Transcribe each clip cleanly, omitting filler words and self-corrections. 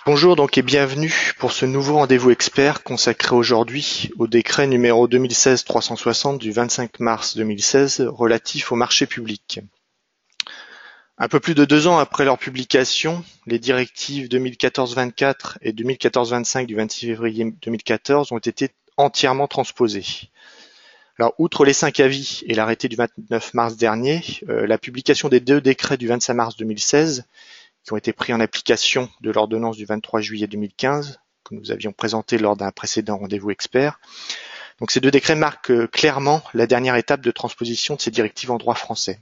Bonjour donc et bienvenue pour ce nouveau rendez-vous expert consacré aujourd'hui au décret numéro 2016-360 du 25 mars 2016 relatif aux marchés publics. Un peu plus de 2 ans après leur publication, les directives 2014-24 et 2014-25 du 26 février 2014 ont été entièrement transposées. Alors, outre les 5 avis et l'arrêté du 29 mars dernier, la publication des 2 décrets du 25 mars 2016 qui ont été pris en application de l'ordonnance du 23 juillet 2015, que nous avions présenté lors d'un précédent rendez-vous expert. Donc ces 2 décrets marquent clairement la dernière étape de transposition de ces directives en droit français.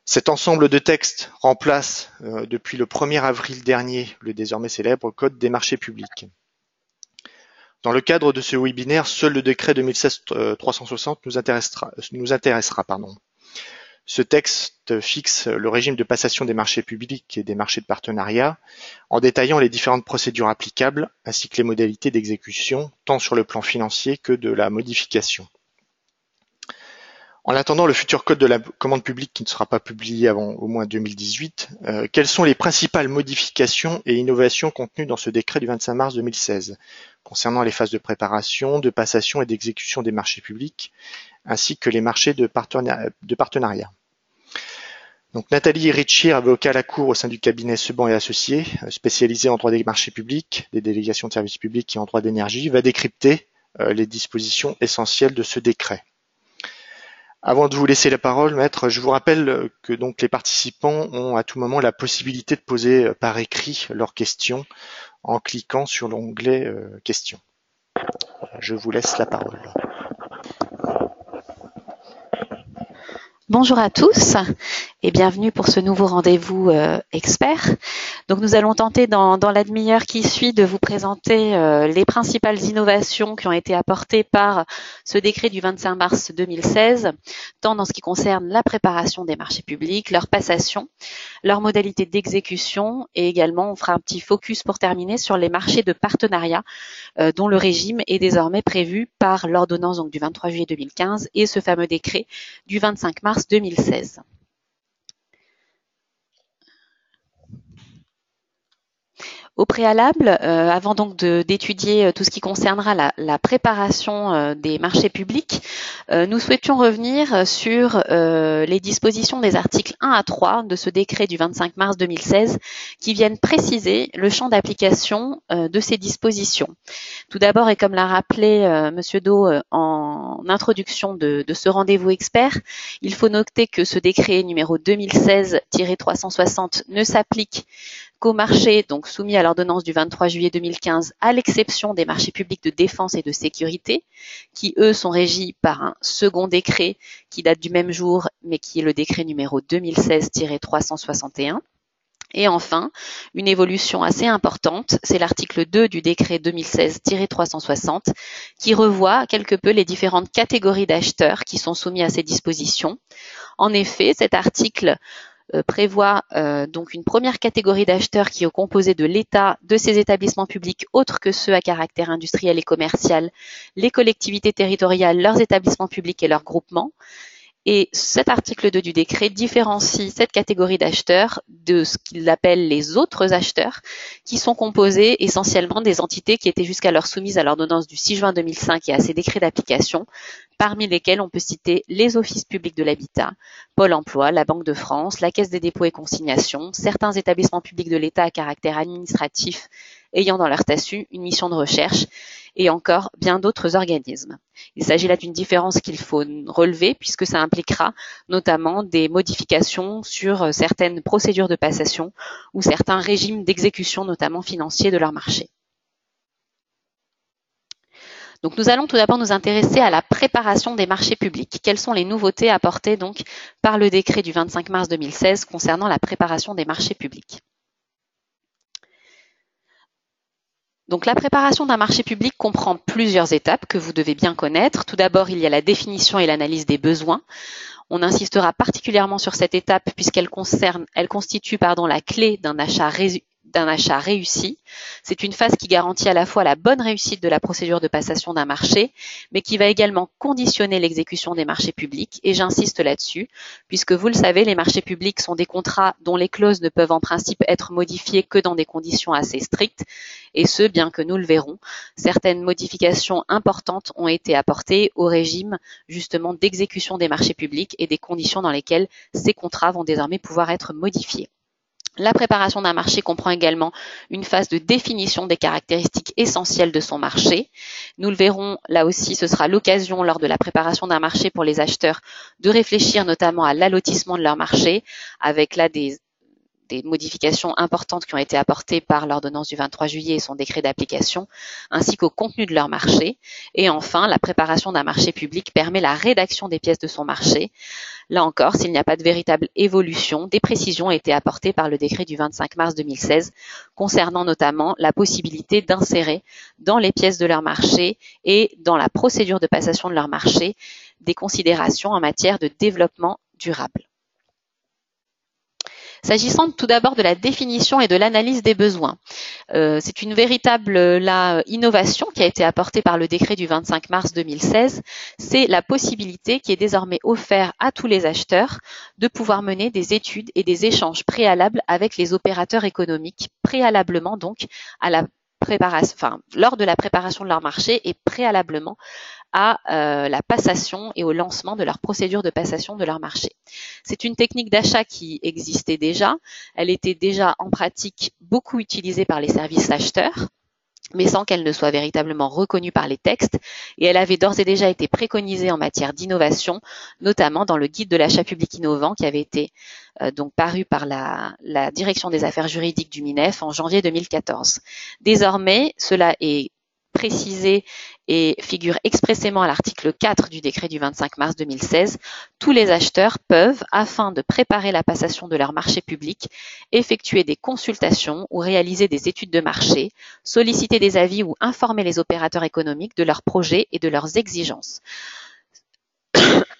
Cet ensemble de textes remplace depuis le 1er avril dernier le désormais célèbre Code des marchés publics. Dans le cadre de ce webinaire, seul le décret 2016-360 nous intéressera. Ce texte fixe le régime de passation des marchés publics et des marchés de partenariat en détaillant les différentes procédures applicables ainsi que les modalités d'exécution, tant sur le plan financier que de la modification. En attendant le futur code de la commande publique qui ne sera pas publié avant au moins 2018, quelles sont les principales modifications et innovations contenues dans ce décret du 25 mars 2016 concernant les phases de préparation, de passation et d'exécution des marchés publics, ainsi que les marchés de partenariat. Donc Nathalie Ritchie, avocat à la Cour au sein du cabinet Seban et Associés, spécialisé en droit des marchés publics, des délégations de services publics et en droit d'énergie, va décrypter les dispositions essentielles de ce décret. Avant de vous laisser la parole, maître, je vous rappelle que donc les participants ont à tout moment la possibilité de poser par écrit leurs questions en cliquant sur l'onglet questions. Je vous laisse la parole. Bonjour à tous et bienvenue pour ce nouveau rendez-vous expert. Donc nous allons tenter dans la demi-heure qui suit de vous présenter les principales innovations qui ont été apportées par ce décret du 25 mars 2016, tant dans ce qui concerne la préparation des marchés publics, leur passation, leurs modalités d'exécution et également on fera un petit focus pour terminer sur les marchés de partenariat dont le régime est désormais prévu par l'ordonnance donc du 23 juillet 2015 et ce fameux décret du 25 mars 2016. Au préalable, avant donc d'étudier tout ce qui concernera la préparation des marchés publics, nous souhaitions revenir sur les dispositions des articles 1 à 3 de ce décret du 25 mars 2016 qui viennent préciser le champ d'application de ces dispositions. Tout d'abord, et comme l'a rappelé Monsieur Do en introduction de ce rendez-vous expert, il faut noter que ce décret numéro 2016-360 ne s'applique qu'aux marchés donc soumis à l'ordonnance du 23 juillet 2015, à l'exception des marchés publics de défense et de sécurité, qui eux sont régis par un second décret qui date du même jour, mais qui est le décret numéro 2016-361. Et enfin, une évolution assez importante, c'est l'article 2 du décret 2016-360 qui revoit quelque peu les différentes catégories d'acheteurs qui sont soumis à ces dispositions. En effet, cet article prévoit donc une première catégorie d'acheteurs qui est composée de l'État, de ses établissements publics autres que ceux à caractère industriel et commercial, les collectivités territoriales, leurs établissements publics et leurs groupements. Et cet article 2 du décret différencie cette catégorie d'acheteurs de ce qu'il appelle les autres acheteurs, qui sont composés essentiellement des entités qui étaient jusqu'alors soumises à l'ordonnance du 6 juin 2005 et à ses décrets d'application, parmi lesquels on peut citer les offices publics de l'habitat, Pôle emploi, la Banque de France, la Caisse des dépôts et consignations, certains établissements publics de l'État à caractère administratif ayant dans leur statut une mission de recherche, et encore bien d'autres organismes. Il s'agit là d'une différence qu'il faut relever puisque ça impliquera notamment des modifications sur certaines procédures de passation ou certains régimes d'exécution, notamment financiers, de leur marché. Donc nous allons tout d'abord nous intéresser à la préparation des marchés publics. Quelles sont les nouveautés apportées donc par le décret du 25 mars 2016 concernant la préparation des marchés publics? Donc la préparation d'un marché public comprend plusieurs étapes que vous devez bien connaître. Tout d'abord, il y a la définition et l'analyse des besoins. On insistera particulièrement sur cette étape puisqu'elle constitue la clé d'un achat d'un achat réussi. C'est une phase qui garantit à la fois la bonne réussite de la procédure de passation d'un marché, mais qui va également conditionner l'exécution des marchés publics. Et j'insiste là-dessus, puisque vous le savez, les marchés publics sont des contrats dont les clauses ne peuvent en principe être modifiées que dans des conditions assez strictes, et ce, bien que nous le verrons, certaines modifications importantes ont été apportées au régime justement d'exécution des marchés publics et des conditions dans lesquelles ces contrats vont désormais pouvoir être modifiés. La préparation d'un marché comprend également une phase de définition des caractéristiques essentielles de son marché. Nous le verrons, là aussi, ce sera l'occasion lors de la préparation d'un marché pour les acheteurs de réfléchir notamment à l'allotissement de leur marché, avec là des modifications importantes qui ont été apportées par l'ordonnance du 23 juillet et son décret d'application, ainsi qu'au contenu de leur marché. Et enfin, la préparation d'un marché public permet la rédaction des pièces de son marché. Là encore, s'il n'y a pas de véritable évolution, des précisions ont été apportées par le décret du 25 mars 2016 concernant notamment la possibilité d'insérer dans les pièces de leur marché et dans la procédure de passation de leur marché des considérations en matière de développement durable. S'agissant tout d'abord de la définition et de l'analyse des besoins, c'est une véritable innovation qui a été apportée par le décret du 25 mars 2016. C'est la possibilité qui est désormais offerte à tous les acheteurs de pouvoir mener des études et des échanges préalables avec les opérateurs économiques, préalablement donc à la préparation, lors de la préparation de leur marché et préalablement à la passation et au lancement de leur procédure de passation de leur marché. C'est une technique d'achat qui existait déjà. Elle était déjà en pratique beaucoup utilisée par les services acheteurs, mais sans qu'elle ne soit véritablement reconnue par les textes, et elle avait d'ores et déjà été préconisée en matière d'innovation, notamment dans le guide de l'achat public innovant qui avait été donc paru par la Direction des affaires juridiques du MINEF en janvier 2014. Désormais, cela est précisé et figure expressément à l'article 4 du décret du 25 mars 2016, tous les acheteurs peuvent, afin de préparer la passation de leur marché public, effectuer des consultations ou réaliser des études de marché, solliciter des avis ou informer les opérateurs économiques de leurs projets et de leurs exigences.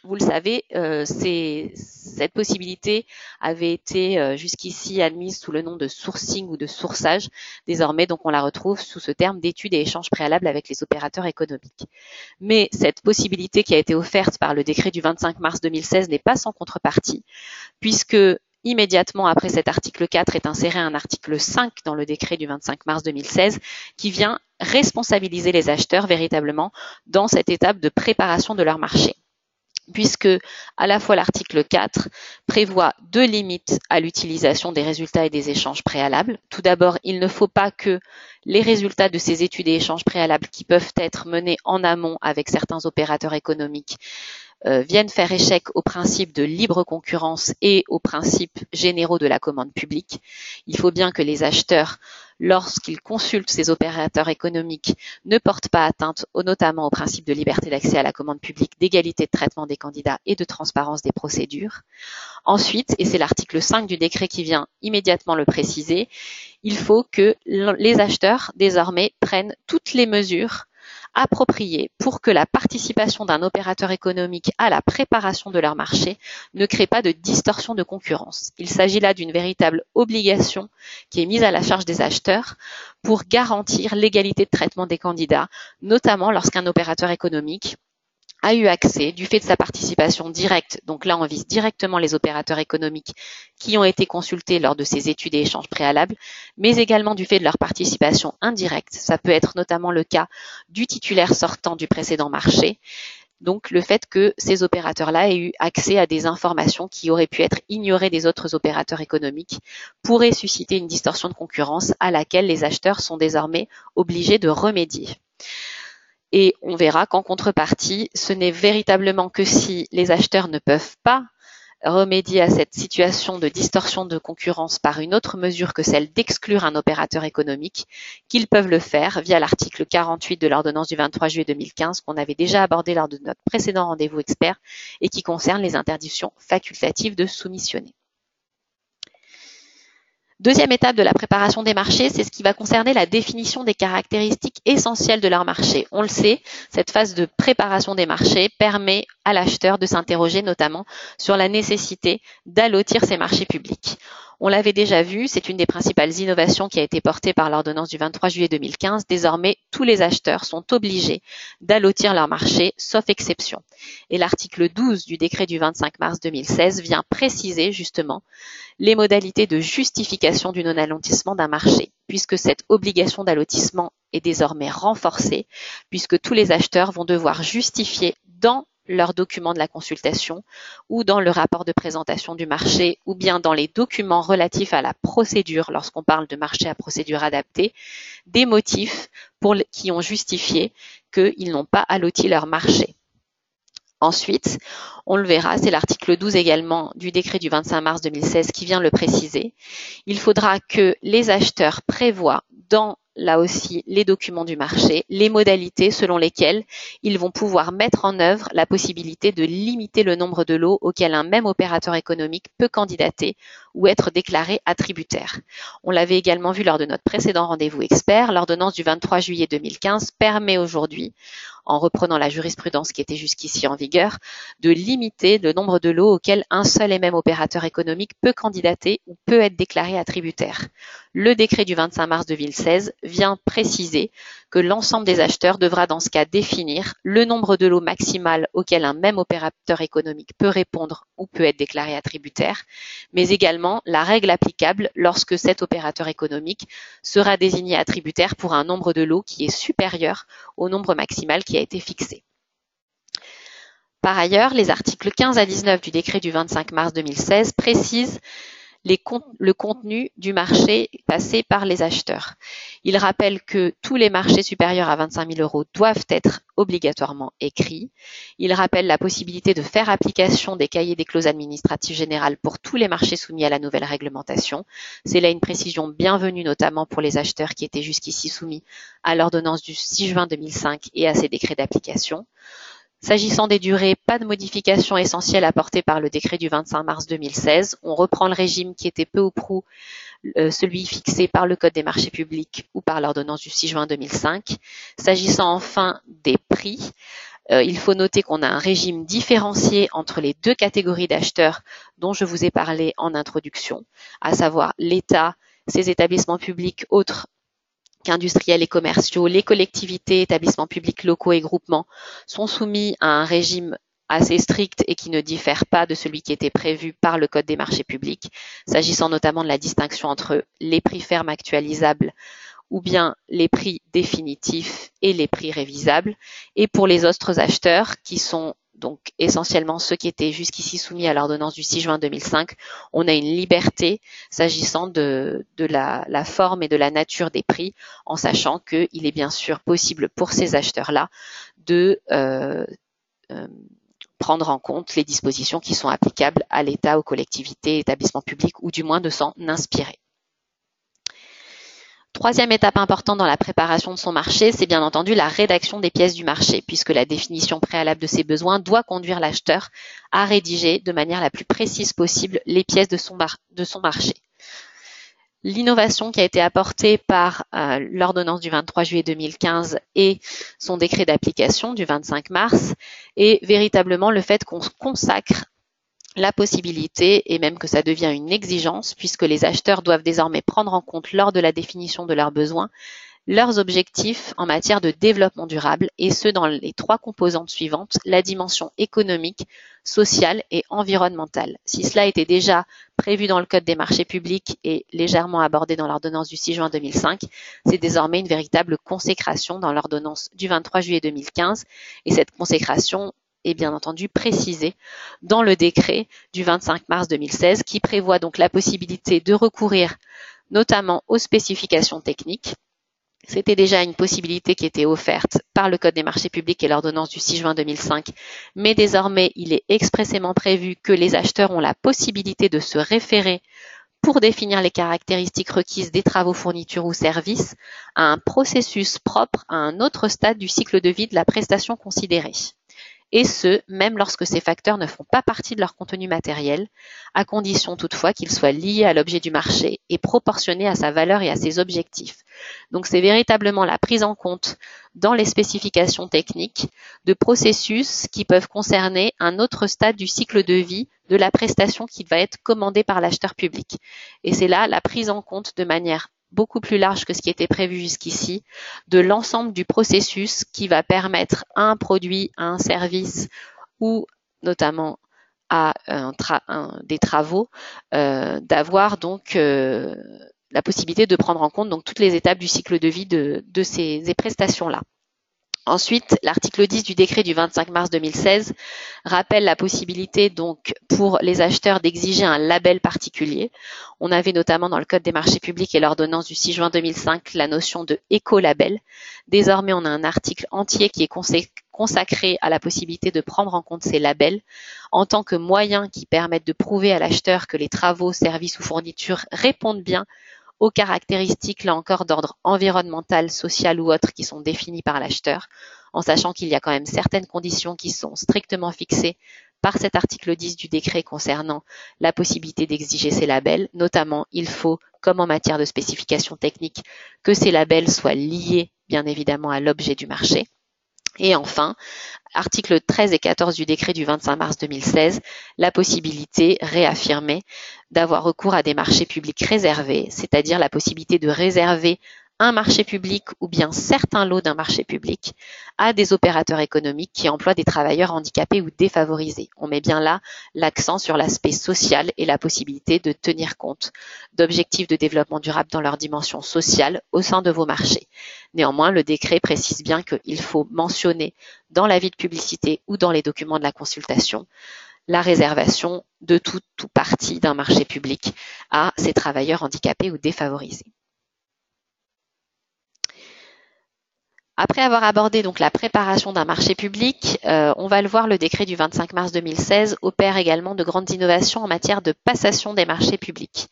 Vous le savez, cette possibilité avait été jusqu'ici admise sous le nom de sourcing ou de sourçage. Désormais, donc, on la retrouve sous ce terme d'études et échanges préalables avec les opérateurs économiques. Mais cette possibilité qui a été offerte par le décret du 25 mars 2016 n'est pas sans contrepartie, puisque immédiatement après cet article 4 est inséré un article 5 dans le décret du 25 mars 2016 qui vient responsabiliser les acheteurs véritablement dans cette étape de préparation de leur marché, puisque à la fois l'article 4 prévoit deux limites à l'utilisation des résultats et des échanges préalables. Tout d'abord, il ne faut pas que les résultats de ces études et échanges préalables qui peuvent être menés en amont avec certains opérateurs économiques viennent faire échec aux principes de libre concurrence et aux principes généraux de la commande publique. Il faut bien que les acheteurs, lorsqu'ils consultent ces opérateurs économiques, ne portent pas atteinte notamment au principe de liberté d'accès à la commande publique, d'égalité de traitement des candidats et de transparence des procédures. Ensuite, et c'est l'article 5 du décret qui vient immédiatement le préciser, il faut que les acheteurs désormais prennent toutes les mesures appropriées pour que la participation d'un opérateur économique à la préparation de leur marché ne crée pas de distorsion de concurrence. Il s'agit là d'une véritable obligation qui est mise à la charge des acheteurs pour garantir l'égalité de traitement des candidats, notamment lorsqu'un opérateur économique a eu accès, du fait de sa participation directe, donc là on vise directement les opérateurs économiques qui ont été consultés lors de ces études et échanges préalables, mais également du fait de leur participation indirecte. Ça peut être notamment le cas du titulaire sortant du précédent marché. Donc le fait que ces opérateurs-là aient eu accès à des informations qui auraient pu être ignorées des autres opérateurs économiques pourrait susciter une distorsion de concurrence à laquelle les acheteurs sont désormais obligés de remédier. Et on verra qu'en contrepartie, ce n'est véritablement que si les acheteurs ne peuvent pas remédier à cette situation de distorsion de concurrence par une autre mesure que celle d'exclure un opérateur économique, qu'ils peuvent le faire via l'article 48 de l'ordonnance du 23 juillet 2015 qu'on avait déjà abordé lors de notre précédent rendez-vous expert et qui concerne les interdictions facultatives de soumissionner. Deuxième étape de la préparation des marchés, c'est ce qui va concerner la définition des caractéristiques essentielles de leur marché. On le sait, cette phase de préparation des marchés permet à l'acheteur de s'interroger notamment sur la nécessité d'allotir ses marchés publics. On l'avait déjà vu, c'est une des principales innovations qui a été portée par l'ordonnance du 23 juillet 2015. Désormais, tous les acheteurs sont obligés d'allotir leur marché, sauf exception. Et l'article 12 du décret du 25 mars 2016 vient préciser justement les modalités de justification du non-allotissement d'un marché, puisque cette obligation d'allotissement est désormais renforcée, puisque tous les acheteurs vont devoir justifier dans leur document de la consultation ou dans le rapport de présentation du marché ou bien dans les documents relatifs à la procédure lorsqu'on parle de marché à procédure adaptée, des motifs qui ont justifié qu'ils n'ont pas alloti leur marché. Ensuite, on le verra, c'est l'article 12 également du décret du 25 mars 2016 qui vient le préciser. Il faudra que les acheteurs prévoient dans là aussi les documents du marché, les modalités selon lesquelles ils vont pouvoir mettre en œuvre la possibilité de limiter le nombre de lots auxquels un même opérateur économique peut candidater ou être déclaré attributaire. On l'avait également vu lors de notre précédent rendez-vous expert, l'ordonnance du 23 juillet 2015 permet aujourd'hui, en reprenant la jurisprudence qui était jusqu'ici en vigueur, de limiter le nombre de lots auxquels un seul et même opérateur économique peut candidater ou peut être déclaré attributaire. Le décret du 25 mars 2016 vient préciser que l'ensemble des acheteurs devra dans ce cas définir le nombre de lots maximal auquel un même opérateur économique peut répondre ou peut être déclaré attributaire, mais également la règle applicable lorsque cet opérateur économique sera désigné attributaire pour un nombre de lots qui est supérieur au nombre maximal qui a été fixé. Par ailleurs, les articles 15 à 19 du décret du 25 mars 2016 précisent le contenu du marché passé par les acheteurs. Il rappelle que tous les marchés supérieurs à 25 000 € doivent être obligatoirement écrits. Il rappelle la possibilité de faire application des cahiers des clauses administratives générales pour tous les marchés soumis à la nouvelle réglementation. C'est là une précision bienvenue, notamment pour les acheteurs qui étaient jusqu'ici soumis à l'ordonnance du 6 juin 2005 et à ses décrets d'application. S'agissant des durées, pas de modification essentielle apportée par le décret du 25 mars 2016. On reprend le régime qui était peu ou prou celui fixé par le Code des marchés publics ou par l'ordonnance du 6 juin 2005. S'agissant enfin des prix, il faut noter qu'on a un régime différencié entre les deux catégories d'acheteurs dont je vous ai parlé en introduction, à savoir l'État, ses établissements publics autres qu'industriels et commerciaux, les collectivités, établissements publics locaux et groupements sont soumis à un régime assez strict et qui ne diffère pas de celui qui était prévu par le Code des marchés publics, s'agissant notamment de la distinction entre les prix fermes actualisables ou bien les prix définitifs et les prix révisables. Et pour les autres acheteurs, qui sont donc essentiellement ceux qui étaient jusqu'ici soumis à l'ordonnance du 6 juin 2005, on a une liberté s'agissant de la forme et de la nature des prix, en sachant qu'il est bien sûr possible pour ces acheteurs-là de prendre en compte les dispositions qui sont applicables à l'État, aux collectivités, établissements publics, ou du moins de s'en inspirer. Troisième étape importante dans la préparation de son marché, c'est bien entendu la rédaction des pièces du marché, puisque la définition préalable de ses besoins doit conduire l'acheteur à rédiger de manière la plus précise possible les pièces de son marché. L'innovation qui a été apportée par l'ordonnance du 23 juillet 2015 et son décret d'application du 25 mars est véritablement le fait qu'on consacre la possibilité, et même que ça devient une exigence, puisque les acheteurs doivent désormais prendre en compte lors de la définition de leurs besoins, leurs objectifs en matière de développement durable, et ce dans les trois composantes suivantes, la dimension économique, sociale et environnementale. Si cela était déjà prévu dans le Code des marchés publics et légèrement abordé dans l'ordonnance du 6 juin 2005, c'est désormais une véritable consécration dans l'ordonnance du 23 juillet 2015, et cette consécration est bien entendu précisé dans le décret du 25 mars 2016 qui prévoit donc la possibilité de recourir notamment aux spécifications techniques. C'était déjà une possibilité qui était offerte par le Code des marchés publics et l'ordonnance du 6 juin 2005, mais désormais il est expressément prévu que les acheteurs ont la possibilité de se référer pour définir les caractéristiques requises des travaux, fournitures ou services à un processus propre à un autre stade du cycle de vie de la prestation considérée. et ce, même lorsque ces facteurs ne font pas partie de leur contenu matériel, à condition toutefois qu'ils soient liés à l'objet du marché et proportionnés à sa valeur et à ses objectifs. Donc c'est véritablement la prise en compte dans les spécifications techniques de processus qui peuvent concerner un autre stade du cycle de vie de la prestation qui va être commandée par l'acheteur public. Et c'est là la prise en compte de manière beaucoup plus large que ce qui était prévu jusqu'ici, de l'ensemble du processus qui va permettre à un produit, à un service ou notamment à des travaux d'avoir donc la possibilité de prendre en compte donc toutes les étapes du cycle de vie de ces prestations-là. Ensuite, l'article 10 du décret du 25 mars 2016 rappelle la possibilité donc pour les acheteurs d'exiger un label particulier. On avait notamment dans le Code des marchés publics et l'ordonnance du 6 juin 2005 la notion de écolabel. Désormais, on a un article entier qui est consacré à la possibilité de prendre en compte ces labels en tant que moyen qui permettent de prouver à l'acheteur que les travaux, services ou fournitures répondent bien aux caractéristiques, là encore, d'ordre environnemental, social ou autre qui sont définies par l'acheteur, en sachant qu'il y a quand même certaines conditions qui sont strictement fixées par cet article 10 du décret concernant la possibilité d'exiger ces labels. Notamment, il faut, comme en matière de spécifications techniques, que ces labels soient liés, bien évidemment, à l'objet du marché. Et enfin, articles 13 et 14 du décret du 25 mars 2016, la possibilité réaffirmée d'avoir recours à des marchés publics réservés, c'est-à-dire la possibilité de réserver un marché public ou bien certains lots d'un marché public à des opérateurs économiques qui emploient des travailleurs handicapés ou défavorisés. On met bien là l'accent sur l'aspect social et la possibilité de tenir compte d'objectifs de développement durable dans leur dimension sociale au sein de vos marchés. Néanmoins, le décret précise bien qu'il faut mentionner dans l'avis de publicité ou dans les documents de la consultation la réservation de tout ou partie d'un marché public à ces travailleurs handicapés ou défavorisés. Après avoir abordé donc la préparation d'un marché public, on va le voir, le décret du 25 mars 2016 opère également de grandes innovations en matière de passation des marchés publics.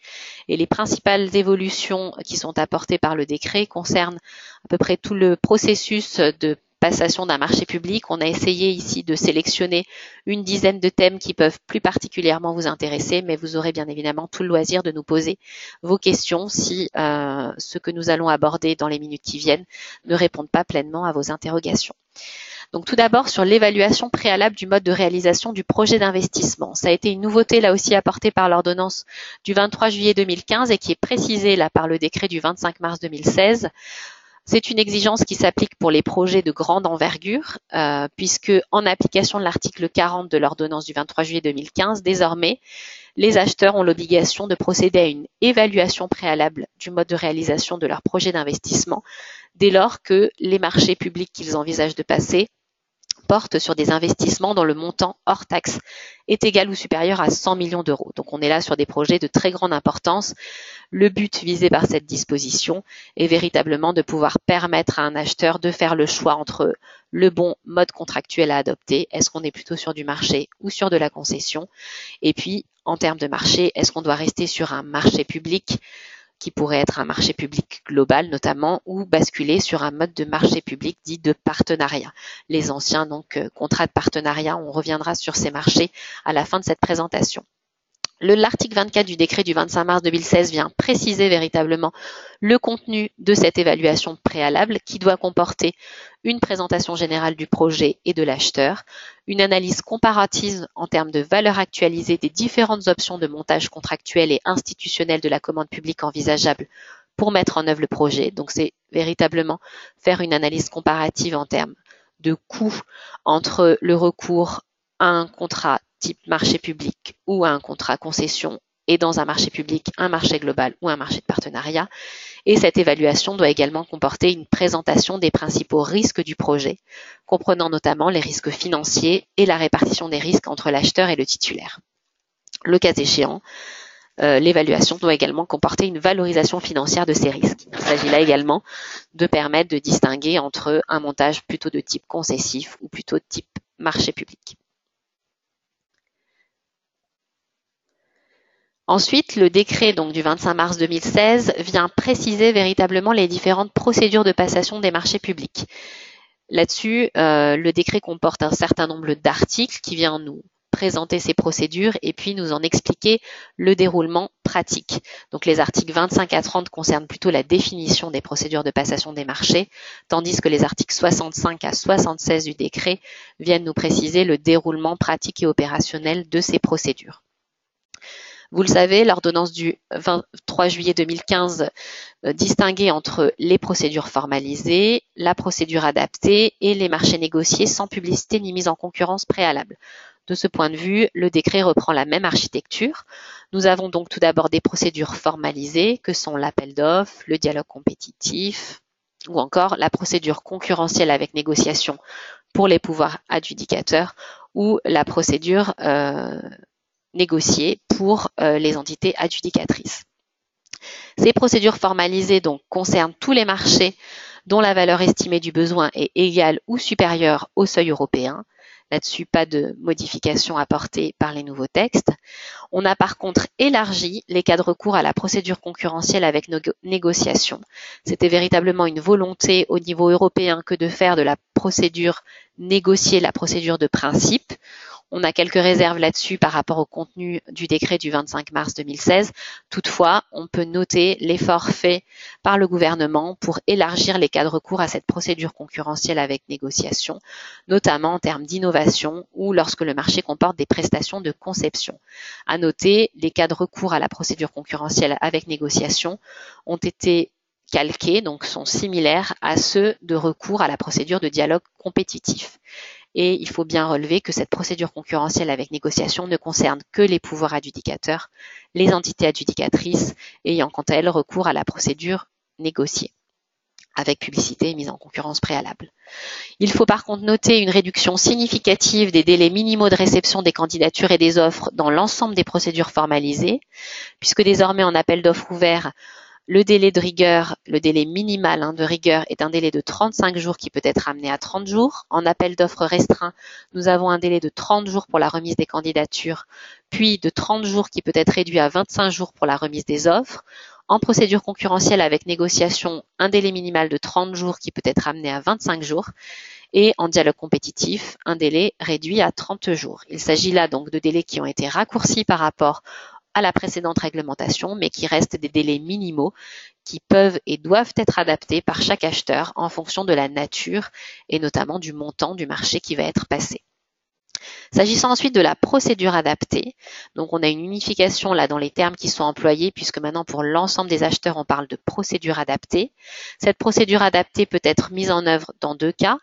Et les principales évolutions qui sont apportées par le décret concernent à peu près tout le processus de passation d'un marché public. On a essayé ici de sélectionner une dizaine de thèmes qui peuvent plus particulièrement vous intéresser, mais vous aurez bien évidemment tout le loisir de nous poser vos questions si ce que nous allons aborder dans les minutes qui viennent ne répondent pas pleinement à vos interrogations. Donc tout d'abord sur l'évaluation préalable du mode de réalisation du projet d'investissement. Ça a été une nouveauté là aussi apportée par l'ordonnance du 23 juillet 2015 et qui est précisée là par le décret du 25 mars 2016. C'est une exigence qui s'applique pour les projets de grande envergure, puisque en application de l'article 40 de l'ordonnance du 23 juillet 2015, désormais, les acheteurs ont l'obligation de procéder à une évaluation préalable du mode de réalisation de leur projet d'investissement, dès lors que les marchés publics qu'ils envisagent de passer portent sur des investissements dont le montant hors taxe est égal ou supérieur à 100 millions d'euros. Donc on est là sur des projets de très grande importance. Le but visé par cette disposition est véritablement de pouvoir permettre à un acheteur de faire le choix entre le bon mode contractuel à adopter. Est-ce qu'on est plutôt sur du marché ou sur de la concession? Et puis, en termes de marché, est-ce qu'on doit rester sur un marché public qui pourrait être un marché public global notamment, ou basculer sur un mode de marché public dit de partenariat. Les anciens donc contrats de partenariat, on reviendra sur ces marchés à la fin de cette présentation. L'article 24 du décret du 25 mars 2016 vient préciser véritablement le contenu de cette évaluation préalable qui doit comporter une présentation générale du projet et de l'acheteur, une analyse comparative en termes de valeur actualisée des différentes options de montage contractuel et institutionnel de la commande publique envisageable pour mettre en œuvre le projet. Donc c'est véritablement faire une analyse comparative en termes de coûts entre le recours à un contrat type marché public ou à un contrat concession et dans un marché public, un marché global ou un marché de partenariat. Et cette évaluation doit également comporter une présentation des principaux risques du projet, comprenant notamment les risques financiers et la répartition des risques entre l'acheteur et le titulaire. Le cas échéant, l'évaluation doit également comporter une valorisation financière de ces risques. Il s'agit là également de permettre de distinguer entre un montage plutôt de type concessif ou plutôt de type marché public. Ensuite, le décret donc du 25 mars 2016 vient préciser véritablement les différentes procédures de passation des marchés publics. Là-dessus, le décret comporte un certain nombre d'articles qui vient nous présenter ces procédures et puis nous en expliquer le déroulement pratique. Donc les articles 25 à 30 concernent plutôt la définition des procédures de passation des marchés, tandis que les articles 65 à 76 du décret viennent nous préciser le déroulement pratique et opérationnel de ces procédures. Vous le savez, l'ordonnance du 23 juillet 2015 distinguait entre les procédures formalisées, la procédure adaptée et les marchés négociés sans publicité ni mise en concurrence préalable. De ce point de vue, le décret reprend la même architecture. Nous avons donc tout d'abord des procédures formalisées que sont l'appel d'offres, le dialogue compétitif ou encore la procédure concurrentielle avec négociation pour les pouvoirs adjudicateurs ou la procédure négociée pour les entités adjudicatrices. Ces procédures formalisées donc concernent tous les marchés dont la valeur estimée du besoin est égale ou supérieure au seuil européen. Là-dessus, pas de modification apportée par les nouveaux textes. On a par contre élargi les cas de recours à la procédure concurrentielle avec négociation. C'était véritablement une volonté au niveau européen que de faire de la procédure négociée la procédure de principe. On a quelques réserves là-dessus par rapport au contenu du décret du 25 mars 2016. Toutefois, on peut noter l'effort fait par le gouvernement pour élargir les cas de recours à cette procédure concurrentielle avec négociation, notamment en termes d'innovation ou lorsque le marché comporte des prestations de conception. À noter, les cas de recours à la procédure concurrentielle avec négociation ont été calqués, donc sont similaires à ceux de recours à la procédure de dialogue compétitif. Et il faut bien relever que cette procédure concurrentielle avec négociation ne concerne que les pouvoirs adjudicateurs, les entités adjudicatrices ayant quant à elles recours à la procédure négociée, avec publicité et mise en concurrence préalable. Il faut par contre noter une réduction significative des délais minimaux de réception des candidatures et des offres dans l'ensemble des procédures formalisées, puisque désormais en appel d'offres ouvert, le délai de rigueur, le délai minimal de rigueur est un délai de 35 jours qui peut être amené à 30 jours. En appel d'offres restreint, nous avons un délai de 30 jours pour la remise des candidatures, puis de 30 jours qui peut être réduit à 25 jours pour la remise des offres. En procédure concurrentielle avec négociation, un délai minimal de 30 jours qui peut être amené à 25 jours. Et en dialogue compétitif, un délai réduit à 30 jours. Il s'agit là donc de délais qui ont été raccourcis par rapport à la précédente réglementation, mais qui restent des délais minimaux qui peuvent et doivent être adaptés par chaque acheteur en fonction de la nature et notamment du montant du marché qui va être passé. S'agissant ensuite de la procédure adaptée, donc on a une unification là dans les termes qui sont employés puisque maintenant pour l'ensemble des acheteurs on parle de procédure adaptée. Cette procédure adaptée peut être mise en œuvre dans deux cas.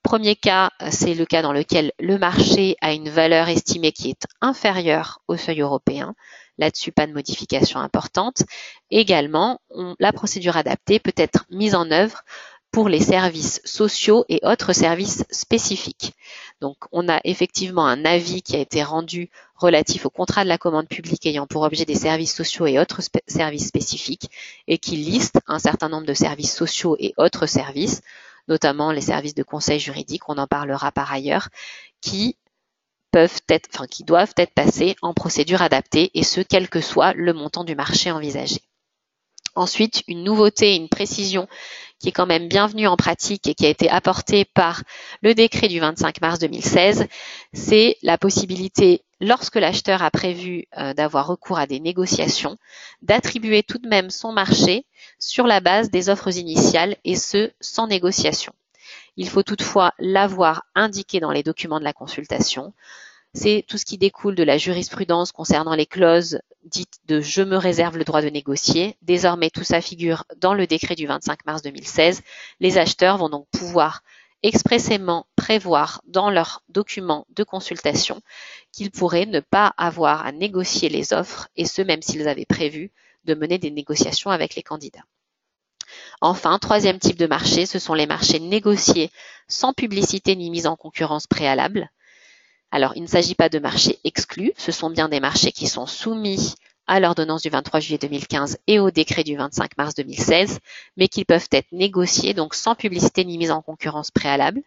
Premier cas, c'est le cas dans lequel le marché a une valeur estimée qui est inférieure au seuil européen. Là-dessus, pas de modification importante. Également, la procédure adaptée peut être mise en œuvre pour les services sociaux et autres services spécifiques. Donc, on a effectivement un avis qui a été rendu relatif au contrat de la commande publique ayant pour objet des services sociaux et autres services spécifiques et qui liste un certain nombre de services sociaux et autres services, notamment les services de conseil juridique, on en parlera par ailleurs, qui doivent être passés en procédure adaptée et ce, quel que soit le montant du marché envisagé. Ensuite, une nouveauté, une précision qui est quand même bienvenue en pratique et qui a été apportée par le décret du 25 mars 2016, c'est la possibilité, lorsque l'acheteur a prévu d'avoir recours à des négociations, d'attribuer tout de même son marché sur la base des offres initiales et ce, sans négociation. Il faut toutefois l'avoir indiqué dans les documents de la consultation. C'est tout ce qui découle de la jurisprudence concernant les clauses dites de « je me réserve le droit de négocier ». Désormais, tout ça figure dans le décret du 25 mars 2016. Les acheteurs vont donc pouvoir expressément prévoir dans leurs documents de consultation qu'ils pourraient ne pas avoir à négocier les offres, et ce même s'ils avaient prévu de mener des négociations avec les candidats. Enfin, troisième type de marché, ce sont les marchés négociés sans publicité ni mise en concurrence préalable. Alors, il ne s'agit pas de marchés exclus, ce sont bien des marchés qui sont soumis à l'ordonnance du 23 juillet 2015 et au décret du 25 mars 2016, mais qui peuvent être négociés, donc sans publicité ni mise en concurrence préalable.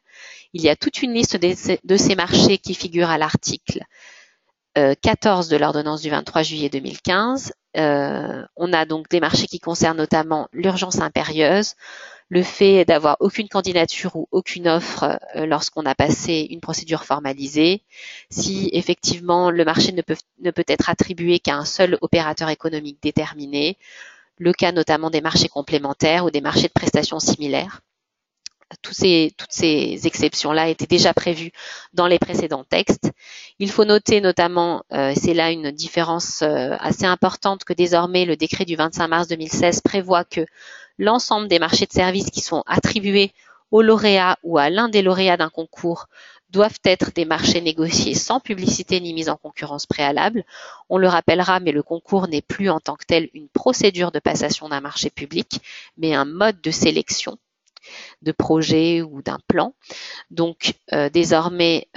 Il y a toute une liste de ces marchés qui figurent à l'article 14 de l'ordonnance du 23 juillet 2015. on a donc des marchés qui concernent notamment l'urgence impérieuse, le fait d'avoir aucune candidature ou aucune offre lorsqu'on a passé une procédure formalisée, si effectivement le marché ne peut être attribué qu'à un seul opérateur économique déterminé, le cas notamment des marchés complémentaires ou des marchés de prestations similaires. Toutes ces exceptions-là étaient déjà prévues dans les précédents textes. Il faut noter notamment, c'est là une différence assez importante, que désormais le décret du 25 mars 2016 prévoit que l'ensemble des marchés de services qui sont attribués au lauréat ou à l'un des lauréats d'un concours doivent être des marchés négociés sans publicité ni mise en concurrence préalable. On le rappellera, mais le concours n'est plus en tant que tel une procédure de passation d'un marché public, mais un mode de sélection de projet ou d'un plan. Donc désormais,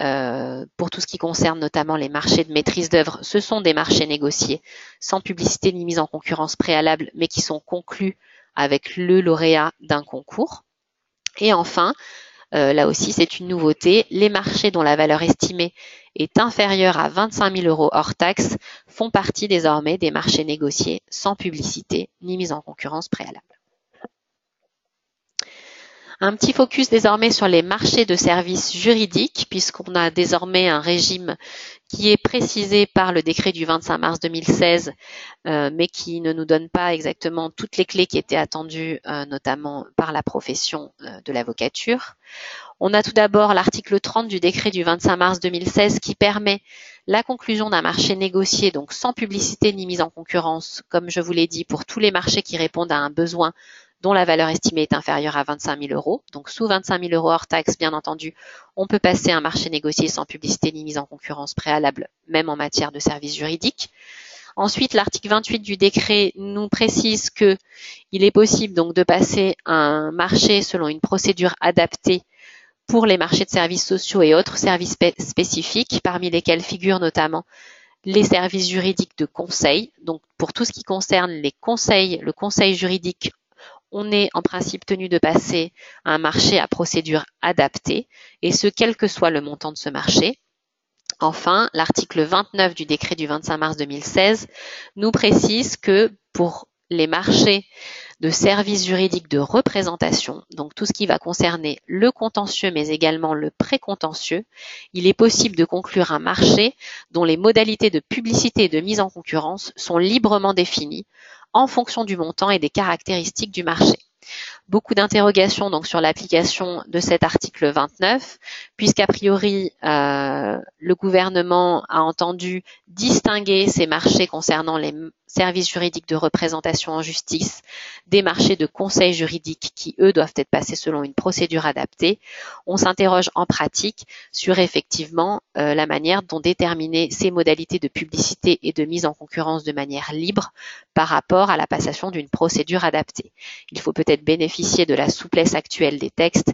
pour tout ce qui concerne notamment les marchés de maîtrise d'œuvre, ce sont des marchés négociés sans publicité ni mise en concurrence préalable, mais qui sont conclus avec le lauréat d'un concours. Et enfin, là aussi c'est une nouveauté, les marchés dont la valeur estimée est inférieure à 25 000 € hors taxe font partie désormais des marchés négociés sans publicité ni mise en concurrence préalable. Un petit focus désormais sur les marchés de services juridiques, puisqu'on a désormais un régime qui est précisé par le décret du 25 mars 2016, mais qui ne nous donne pas exactement toutes les clés qui étaient attendues, notamment par la profession de l'avocature. On a tout d'abord l'article 30 du décret du 25 mars 2016 qui permet la conclusion d'un marché négocié, donc sans publicité ni mise en concurrence, comme je vous l'ai dit, pour tous les marchés qui répondent à un besoin dont la valeur estimée est inférieure à 25 000 €. Donc sous 25 000 € hors taxe, bien entendu, on peut passer un marché négocié sans publicité ni mise en concurrence préalable, même en matière de services juridiques. Ensuite, l'article 28 du décret nous précise que il est possible donc de passer un marché selon une procédure adaptée pour les marchés de services sociaux et autres services spécifiques, parmi lesquels figurent notamment les services juridiques de conseil. Donc pour tout ce qui concerne les conseils, le conseil juridique, on est en principe tenu de passer un marché à procédure adaptée, et ce, quel que soit le montant de ce marché. Enfin, l'article 29 du décret du 25 mars 2016 nous précise que pour les marchés de services juridiques de représentation, donc tout ce qui va concerner le contentieux mais également le précontentieux, il est possible de conclure un marché dont les modalités de publicité et de mise en concurrence sont librement définies en fonction du montant et des caractéristiques du marché. Beaucoup d'interrogations donc sur l'application de cet article 29, puisqu'a priori le gouvernement a entendu distinguer ces marchés concernant les services juridiques de représentation en justice des marchés de conseil juridique qui, eux, doivent être passés selon une procédure adaptée. On s'interroge en pratique sur effectivement la manière dont déterminer ces modalités de publicité et de mise en concurrence de manière libre par rapport à la passation d'une procédure adaptée. Il faut peut-être bénéficier de la souplesse actuelle des textes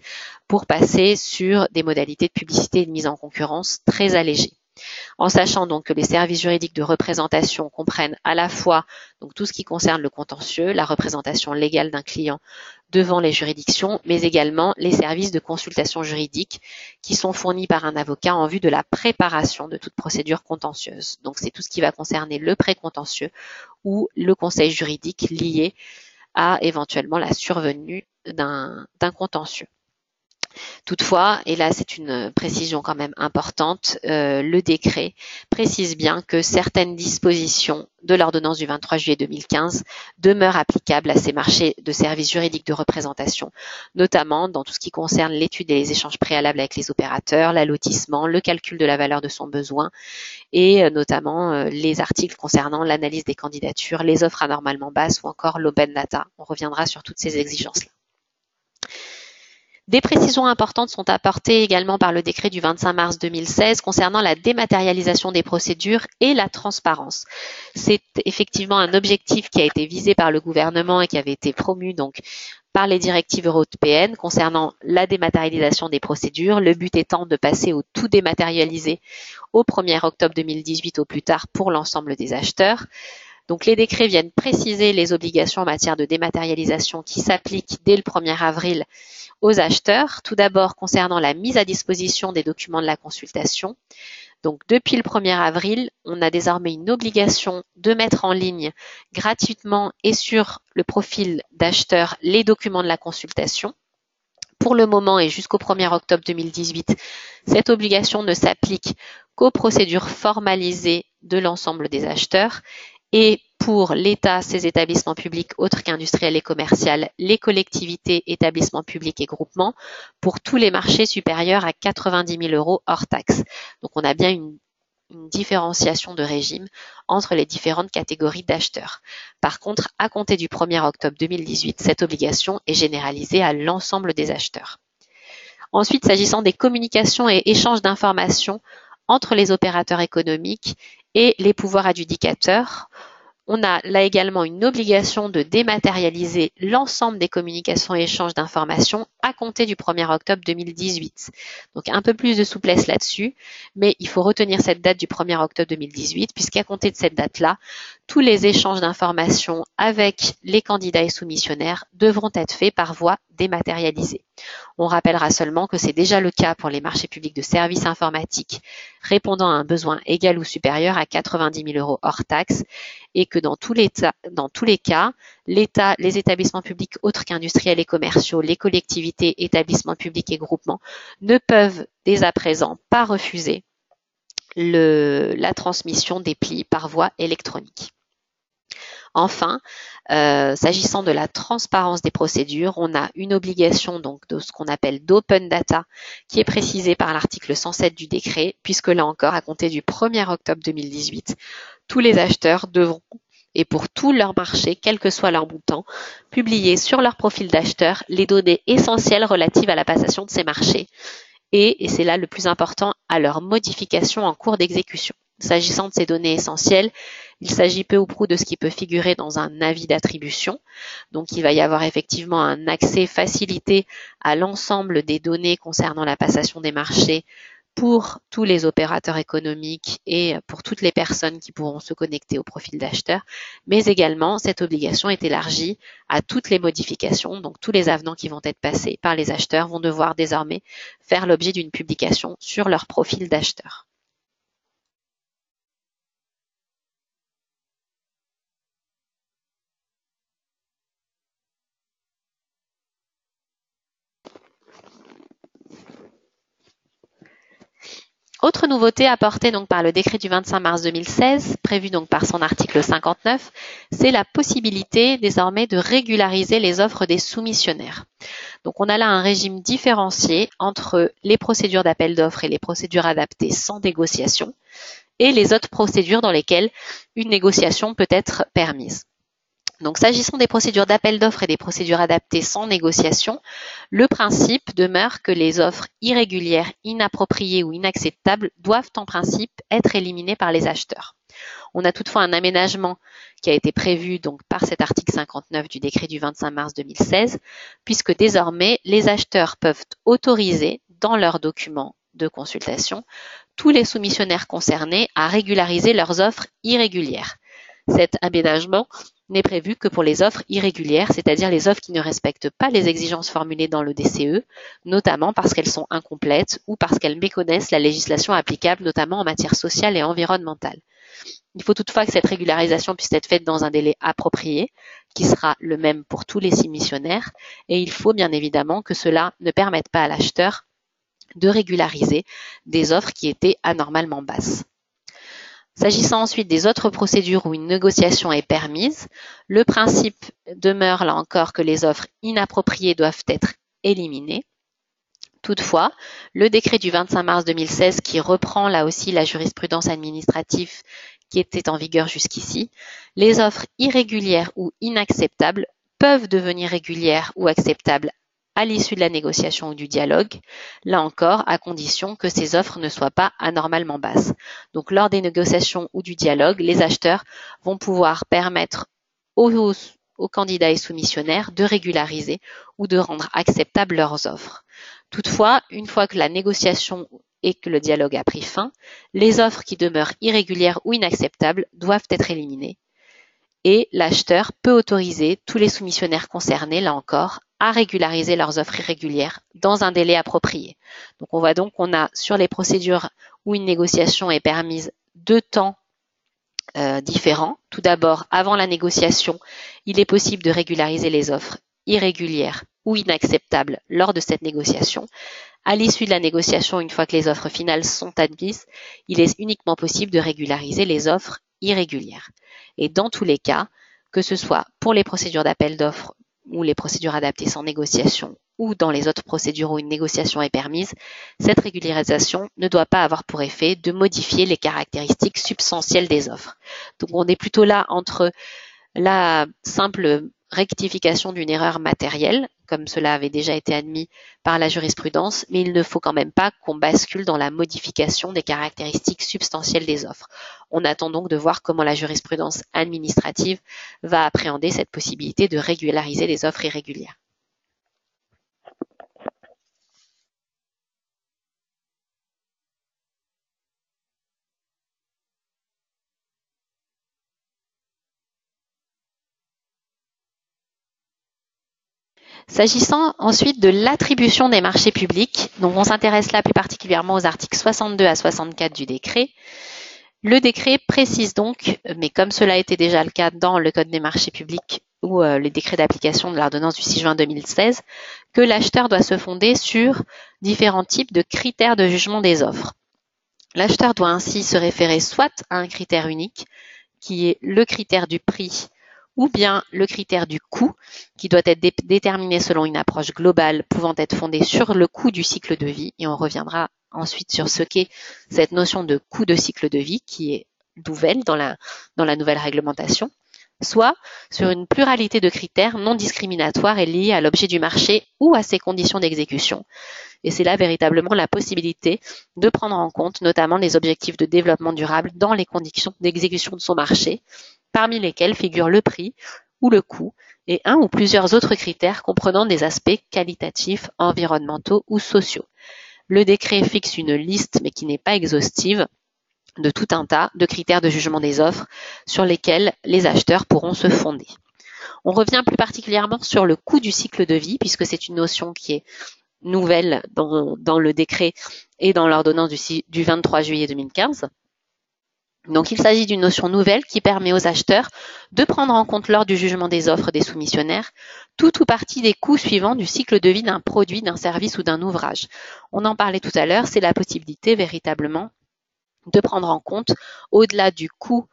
pour passer sur des modalités de publicité et de mise en concurrence très allégées. En sachant donc que les services juridiques de représentation comprennent à la fois donc tout ce qui concerne le contentieux, la représentation légale d'un client devant les juridictions, mais également les services de consultation juridique qui sont fournis par un avocat en vue de la préparation de toute procédure contentieuse. Donc c'est tout ce qui va concerner le précontentieux ou le conseil juridique lié à éventuellement la survenue d'un contentieux. Toutefois, et là c'est une précision quand même importante, le décret précise bien que certaines dispositions de l'ordonnance du 23 juillet 2015 demeurent applicables à ces marchés de services juridiques de représentation, notamment dans tout ce qui concerne l'étude et les échanges préalables avec les opérateurs, l'allotissement, le calcul de la valeur de son besoin et notamment les articles concernant l'analyse des candidatures, les offres anormalement basses ou encore l'open data. On reviendra sur toutes ces exigences-là. Des précisions importantes sont apportées également par le décret du 25 mars 2016 concernant la dématérialisation des procédures et la transparence. C'est effectivement un objectif qui a été visé par le gouvernement et qui avait été promu donc par les directives européennes concernant la dématérialisation des procédures, le but étant de passer au tout dématérialisé au 1er octobre 2018 au plus tard pour l'ensemble des acheteurs. Donc les décrets viennent préciser les obligations en matière de dématérialisation qui s'appliquent dès le 1er avril aux acheteurs, tout d'abord concernant la mise à disposition des documents de la consultation, Donc depuis le 1er avril, on a désormais une obligation de mettre en ligne gratuitement et sur le profil d'acheteur les documents de la consultation. Pour le moment et jusqu'au 1er octobre 2018, cette obligation ne s'applique qu'aux procédures formalisées de l'ensemble des acheteurs et pour l'État, ses établissements publics autres qu'industriels et commerciaux, les collectivités, établissements publics et groupements, pour tous les marchés supérieurs à 90 000 € hors taxes. Donc on a bien une différenciation de régime entre les différentes catégories d'acheteurs. Par contre, à compter du 1er octobre 2018, cette obligation est généralisée à l'ensemble des acheteurs. Ensuite, s'agissant des communications et échanges d'informations entre les opérateurs économiques et les pouvoirs adjudicateurs, on a là également une obligation de dématérialiser l'ensemble des communications et échanges d'informations à compter du 1er octobre 2018. Donc un peu plus de souplesse là-dessus, mais il faut retenir cette date du 1er octobre 2018 puisqu'à compter de cette date-là, tous les échanges d'informations avec les candidats et soumissionnaires devront être faits par voie dématérialisée. On rappellera seulement que c'est déjà le cas pour les marchés publics de services informatiques répondant à un besoin égal ou supérieur à 90 000 € hors taxes et que dans tous les cas, l'État, les établissements publics autres qu'industriels et commerciaux, les collectivités, établissements publics et groupements ne peuvent dès à présent pas refuser la transmission des plis par voie électronique. Enfin, s'agissant de la transparence des procédures, on a une obligation donc de ce qu'on appelle d'open data qui est précisée par l'article 107 du décret, puisque là encore, à compter du 1er octobre 2018, tous les acheteurs devront, et pour tous leurs marchés, quel que soit leur montant, publier sur leur profil d'acheteur les données essentielles relatives à la passation de ces marchés et c'est là le plus important, à leur modification en cours d'exécution. S'agissant de ces données essentielles, il s'agit peu ou prou de ce qui peut figurer dans un avis d'attribution. Donc il va y avoir effectivement un accès facilité à l'ensemble des données concernant la passation des marchés pour tous les opérateurs économiques et pour toutes les personnes qui pourront se connecter au profil d'acheteur, mais également cette obligation est élargie à toutes les modifications, donc tous les avenants qui vont être passés par les acheteurs vont devoir désormais faire l'objet d'une publication sur leur profil d'acheteur. Autre nouveauté apportée donc par le décret du 25 mars 2016, prévu donc par son article 59, c'est la possibilité désormais de régulariser les offres des soumissionnaires. Donc on a là un régime différencié entre les procédures d'appel d'offres et les procédures adaptées sans négociation et les autres procédures dans lesquelles une négociation peut être permise. Donc, s'agissant des procédures d'appel d'offres et des procédures adaptées sans négociation, le principe demeure que les offres irrégulières, inappropriées ou inacceptables doivent en principe être éliminées par les acheteurs. On a toutefois un aménagement qui a été prévu donc par cet article 59 du décret du 25 mars 2016, puisque désormais les acheteurs peuvent autoriser dans leurs documents de consultation tous les soumissionnaires concernés à régulariser leurs offres irrégulières. Cet aménagement n'est prévu que pour les offres irrégulières, c'est-à-dire les offres qui ne respectent pas les exigences formulées dans le DCE, notamment parce qu'elles sont incomplètes ou parce qu'elles méconnaissent la législation applicable, notamment en matière sociale et environnementale. Il faut toutefois que cette régularisation puisse être faite dans un délai approprié, qui sera le même pour tous les soumissionnaires, et il faut bien évidemment que cela ne permette pas à l'acheteur de régulariser des offres qui étaient anormalement basses. S'agissant ensuite des autres procédures où une négociation est permise, le principe demeure là encore que les offres inappropriées doivent être éliminées. Toutefois, le décret du 25 mars 2016 qui reprend là aussi la jurisprudence administrative qui était en vigueur jusqu'ici, les offres irrégulières ou inacceptables peuvent devenir régulières ou acceptables à l'issue de la négociation ou du dialogue, là encore à condition que ces offres ne soient pas anormalement basses. Donc lors des négociations ou du dialogue, les acheteurs vont pouvoir permettre aux candidats et soumissionnaires de régulariser ou de rendre acceptables leurs offres. Toutefois, une fois que la négociation et que le dialogue a pris fin, les offres qui demeurent irrégulières ou inacceptables doivent être éliminées et l'acheteur peut autoriser tous les soumissionnaires concernés, là encore, à régulariser leurs offres irrégulières dans un délai approprié. Donc on voit donc qu'on a sur les procédures où une négociation est permise 2 temps différents. Tout d'abord, avant la négociation, il est possible de régulariser les offres irrégulières ou inacceptables lors de cette négociation. À l'issue de la négociation, une fois que les offres finales sont admises, il est uniquement possible de régulariser les offres irrégulières. Et dans tous les cas, que ce soit pour les procédures d'appel d'offres ou les procédures adaptées sans négociation ou dans les autres procédures où une négociation est permise, cette régularisation ne doit pas avoir pour effet de modifier les caractéristiques substantielles des offres. Donc on est plutôt là entre la simple rectification d'une erreur matérielle, comme cela avait déjà été admis par la jurisprudence, mais il ne faut quand même pas qu'on bascule dans la modification des caractéristiques substantielles des offres. On attend donc de voir comment la jurisprudence administrative va appréhender cette possibilité de régulariser les offres irrégulières. S'agissant ensuite de l'attribution des marchés publics, donc on s'intéresse là plus particulièrement aux articles 62 à 64 du décret. Le décret précise donc, mais comme cela était déjà le cas dans le Code des marchés publics ou les décrets d'application de l'ordonnance du 6 juin 2016, que l'acheteur doit se fonder sur différents types de critères de jugement des offres. L'acheteur doit ainsi se référer soit à un critère unique, qui est le critère du prix, ou bien le critère du coût, qui doit être déterminé selon une approche globale pouvant être fondée sur le coût du cycle de vie, et on reviendra ensuite sur ce qu'est cette notion de coût de cycle de vie, qui est nouvelle dans la nouvelle réglementation, soit sur une pluralité de critères non discriminatoires et liés à l'objet du marché ou à ses conditions d'exécution. Et c'est là véritablement la possibilité de prendre en compte notamment les objectifs de développement durable dans les conditions d'exécution de son marché, parmi lesquels figurent le prix ou le coût et un ou plusieurs autres critères comprenant des aspects qualitatifs, environnementaux ou sociaux. Le décret fixe une liste, mais qui n'est pas exhaustive, de tout un tas de critères de jugement des offres sur lesquels les acheteurs pourront se fonder. On revient plus particulièrement sur le coût du cycle de vie, puisque c'est une notion qui est nouvelle dans le décret et dans l'ordonnance du 23 juillet 2015. Donc il s'agit d'une notion nouvelle qui permet aux acheteurs de prendre en compte lors du jugement des offres des soumissionnaires tout ou partie des coûts suivants du cycle de vie d'un produit, d'un service ou d'un ouvrage. On en parlait tout à l'heure, c'est la possibilité véritablement de prendre en compte, au-delà du coût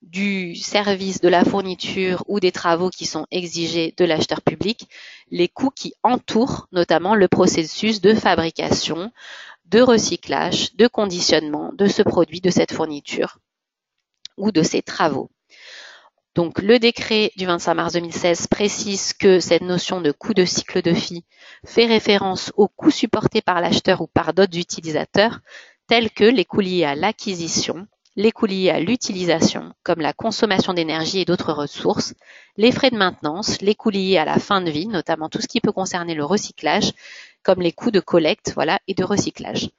du service, de la fourniture ou des travaux qui sont exigés de l'acheteur public, les coûts qui entourent notamment le processus de fabrication, de recyclage, de conditionnement de ce produit, de cette fourniture ou de ces travaux. Donc le décret du 25 mars 2016 précise que cette notion de coût de cycle de vie fait référence aux coûts supportés par l'acheteur ou par d'autres utilisateurs, tels que les coûts liés à l'acquisition, les coûts liés à l'utilisation, comme la consommation d'énergie et d'autres ressources, les frais de maintenance, les coûts liés à la fin de vie, notamment tout ce qui peut concerner le recyclage, comme les coûts de collecte et de recyclage.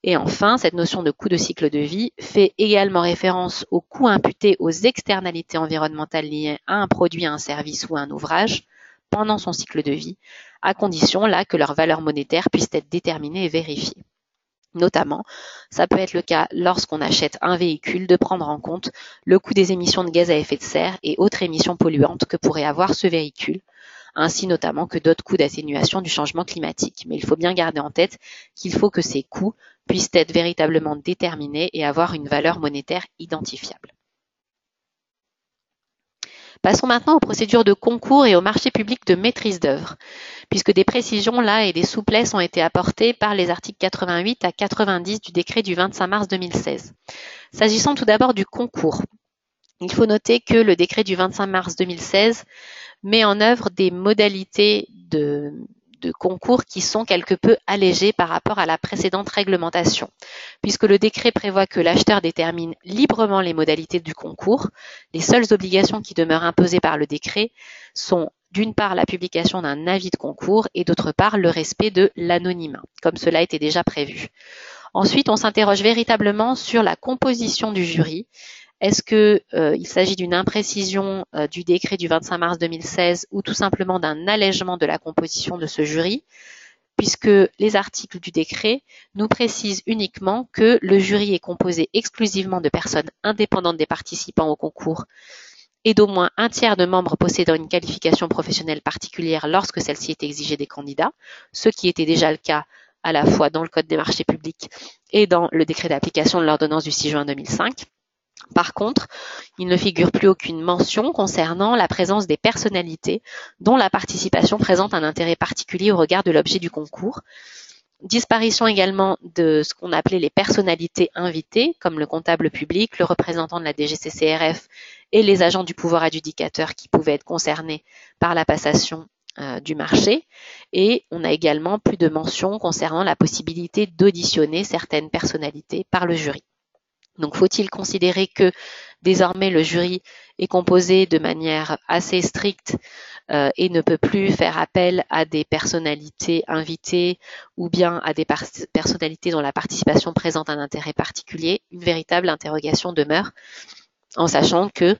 Et enfin, cette notion de coût de cycle de vie fait également référence aux coûts imputés aux externalités environnementales liées à un produit, à un service ou à un ouvrage pendant son cycle de vie, à condition là que leur valeur monétaire puisse être déterminée et vérifiée. Notamment, ça peut être le cas lorsqu'on achète un véhicule de prendre en compte le coût des émissions de gaz à effet de serre et autres émissions polluantes que pourrait avoir ce véhicule, ainsi notamment que d'autres coûts d'atténuation du changement climatique. Mais il faut bien garder en tête qu'il faut que ces coûts puissent être véritablement déterminés et avoir une valeur monétaire identifiable. Passons maintenant aux procédures de concours et aux marchés publics de maîtrise d'œuvre, puisque des précisions là et des souplesses ont été apportées par les articles 88 à 90 du décret du 25 mars 2016. S'agissant tout d'abord du concours, il faut noter que le décret du 25 mars 2016 met en œuvre des modalités de concours qui sont quelque peu allégées par rapport à la précédente réglementation, puisque le décret prévoit que l'acheteur détermine librement les modalités du concours. Les seules obligations qui demeurent imposées par le décret sont d'une part la publication d'un avis de concours et d'autre part le respect de l'anonymat, comme cela était déjà prévu. Ensuite, on s'interroge véritablement sur la composition du jury. Est-ce que il s'agit d'une imprécision du décret du 25 mars 2016 ou tout simplement d'un allègement de la composition de ce jury, puisque les articles du décret nous précisent uniquement que le jury est composé exclusivement de personnes indépendantes des participants au concours et d'au moins un tiers de membres possédant une qualification professionnelle particulière lorsque celle-ci est exigée des candidats, ce qui était déjà le cas à la fois dans le Code des marchés publics et dans le décret d'application de l'ordonnance du 6 juin 2005. Par contre, il ne figure plus aucune mention concernant la présence des personnalités dont la participation présente un intérêt particulier au regard de l'objet du concours. Disparition également de ce qu'on appelait les personnalités invitées, comme le comptable public, le représentant de la DGCCRF et les agents du pouvoir adjudicateur qui pouvaient être concernés par la passation du marché. Et on a également plus de mentions concernant la possibilité d'auditionner certaines personnalités par le jury. Donc, faut-il considérer que désormais le jury est composé de manière assez stricte et ne peut plus faire appel à des personnalités invitées ou bien à des personnalités dont la participation présente un intérêt particulier? Une véritable interrogation demeure, en sachant que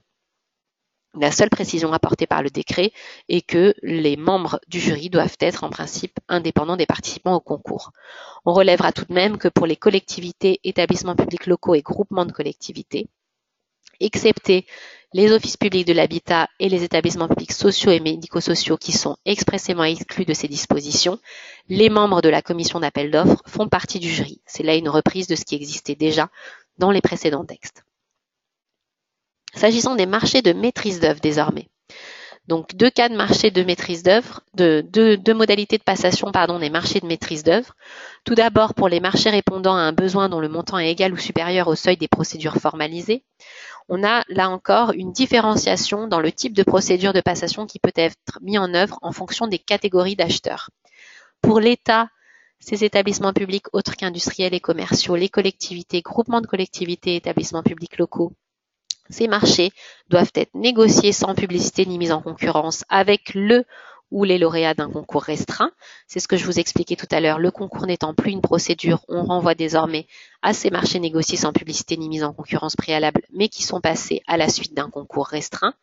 la seule précision apportée par le décret est que les membres du jury doivent être en principe indépendants des participants au concours. On relèvera tout de même que pour les collectivités, établissements publics locaux et groupements de collectivités, excepté les offices publics de l'habitat et les établissements publics sociaux et médico-sociaux qui sont expressément exclus de ces dispositions, les membres de la commission d'appel d'offres font partie du jury. C'est là une reprise de ce qui existait déjà dans les précédents textes. S'agissant des marchés de maîtrise d'œuvre désormais, donc deux cas de marché de maîtrise d'œuvre, deux modalités de passation des marchés de maîtrise d'œuvre. Tout d'abord pour les marchés répondant à un besoin dont le montant est égal ou supérieur au seuil des procédures formalisées. On a là encore une différenciation dans le type de procédure de passation qui peut être mis en œuvre en fonction des catégories d'acheteurs. Pour l'État, ses établissements publics autres qu'industriels et commerciaux, les collectivités, groupements de collectivités, établissements publics locaux, ces marchés doivent être négociés sans publicité ni mise en concurrence avec le ou les lauréats d'un concours restreint. C'est ce que je vous expliquais tout à l'heure. Le concours n'étant plus une procédure, on renvoie désormais à ces marchés négociés sans publicité ni mise en concurrence préalable, mais qui sont passés à la suite d'un concours restreint,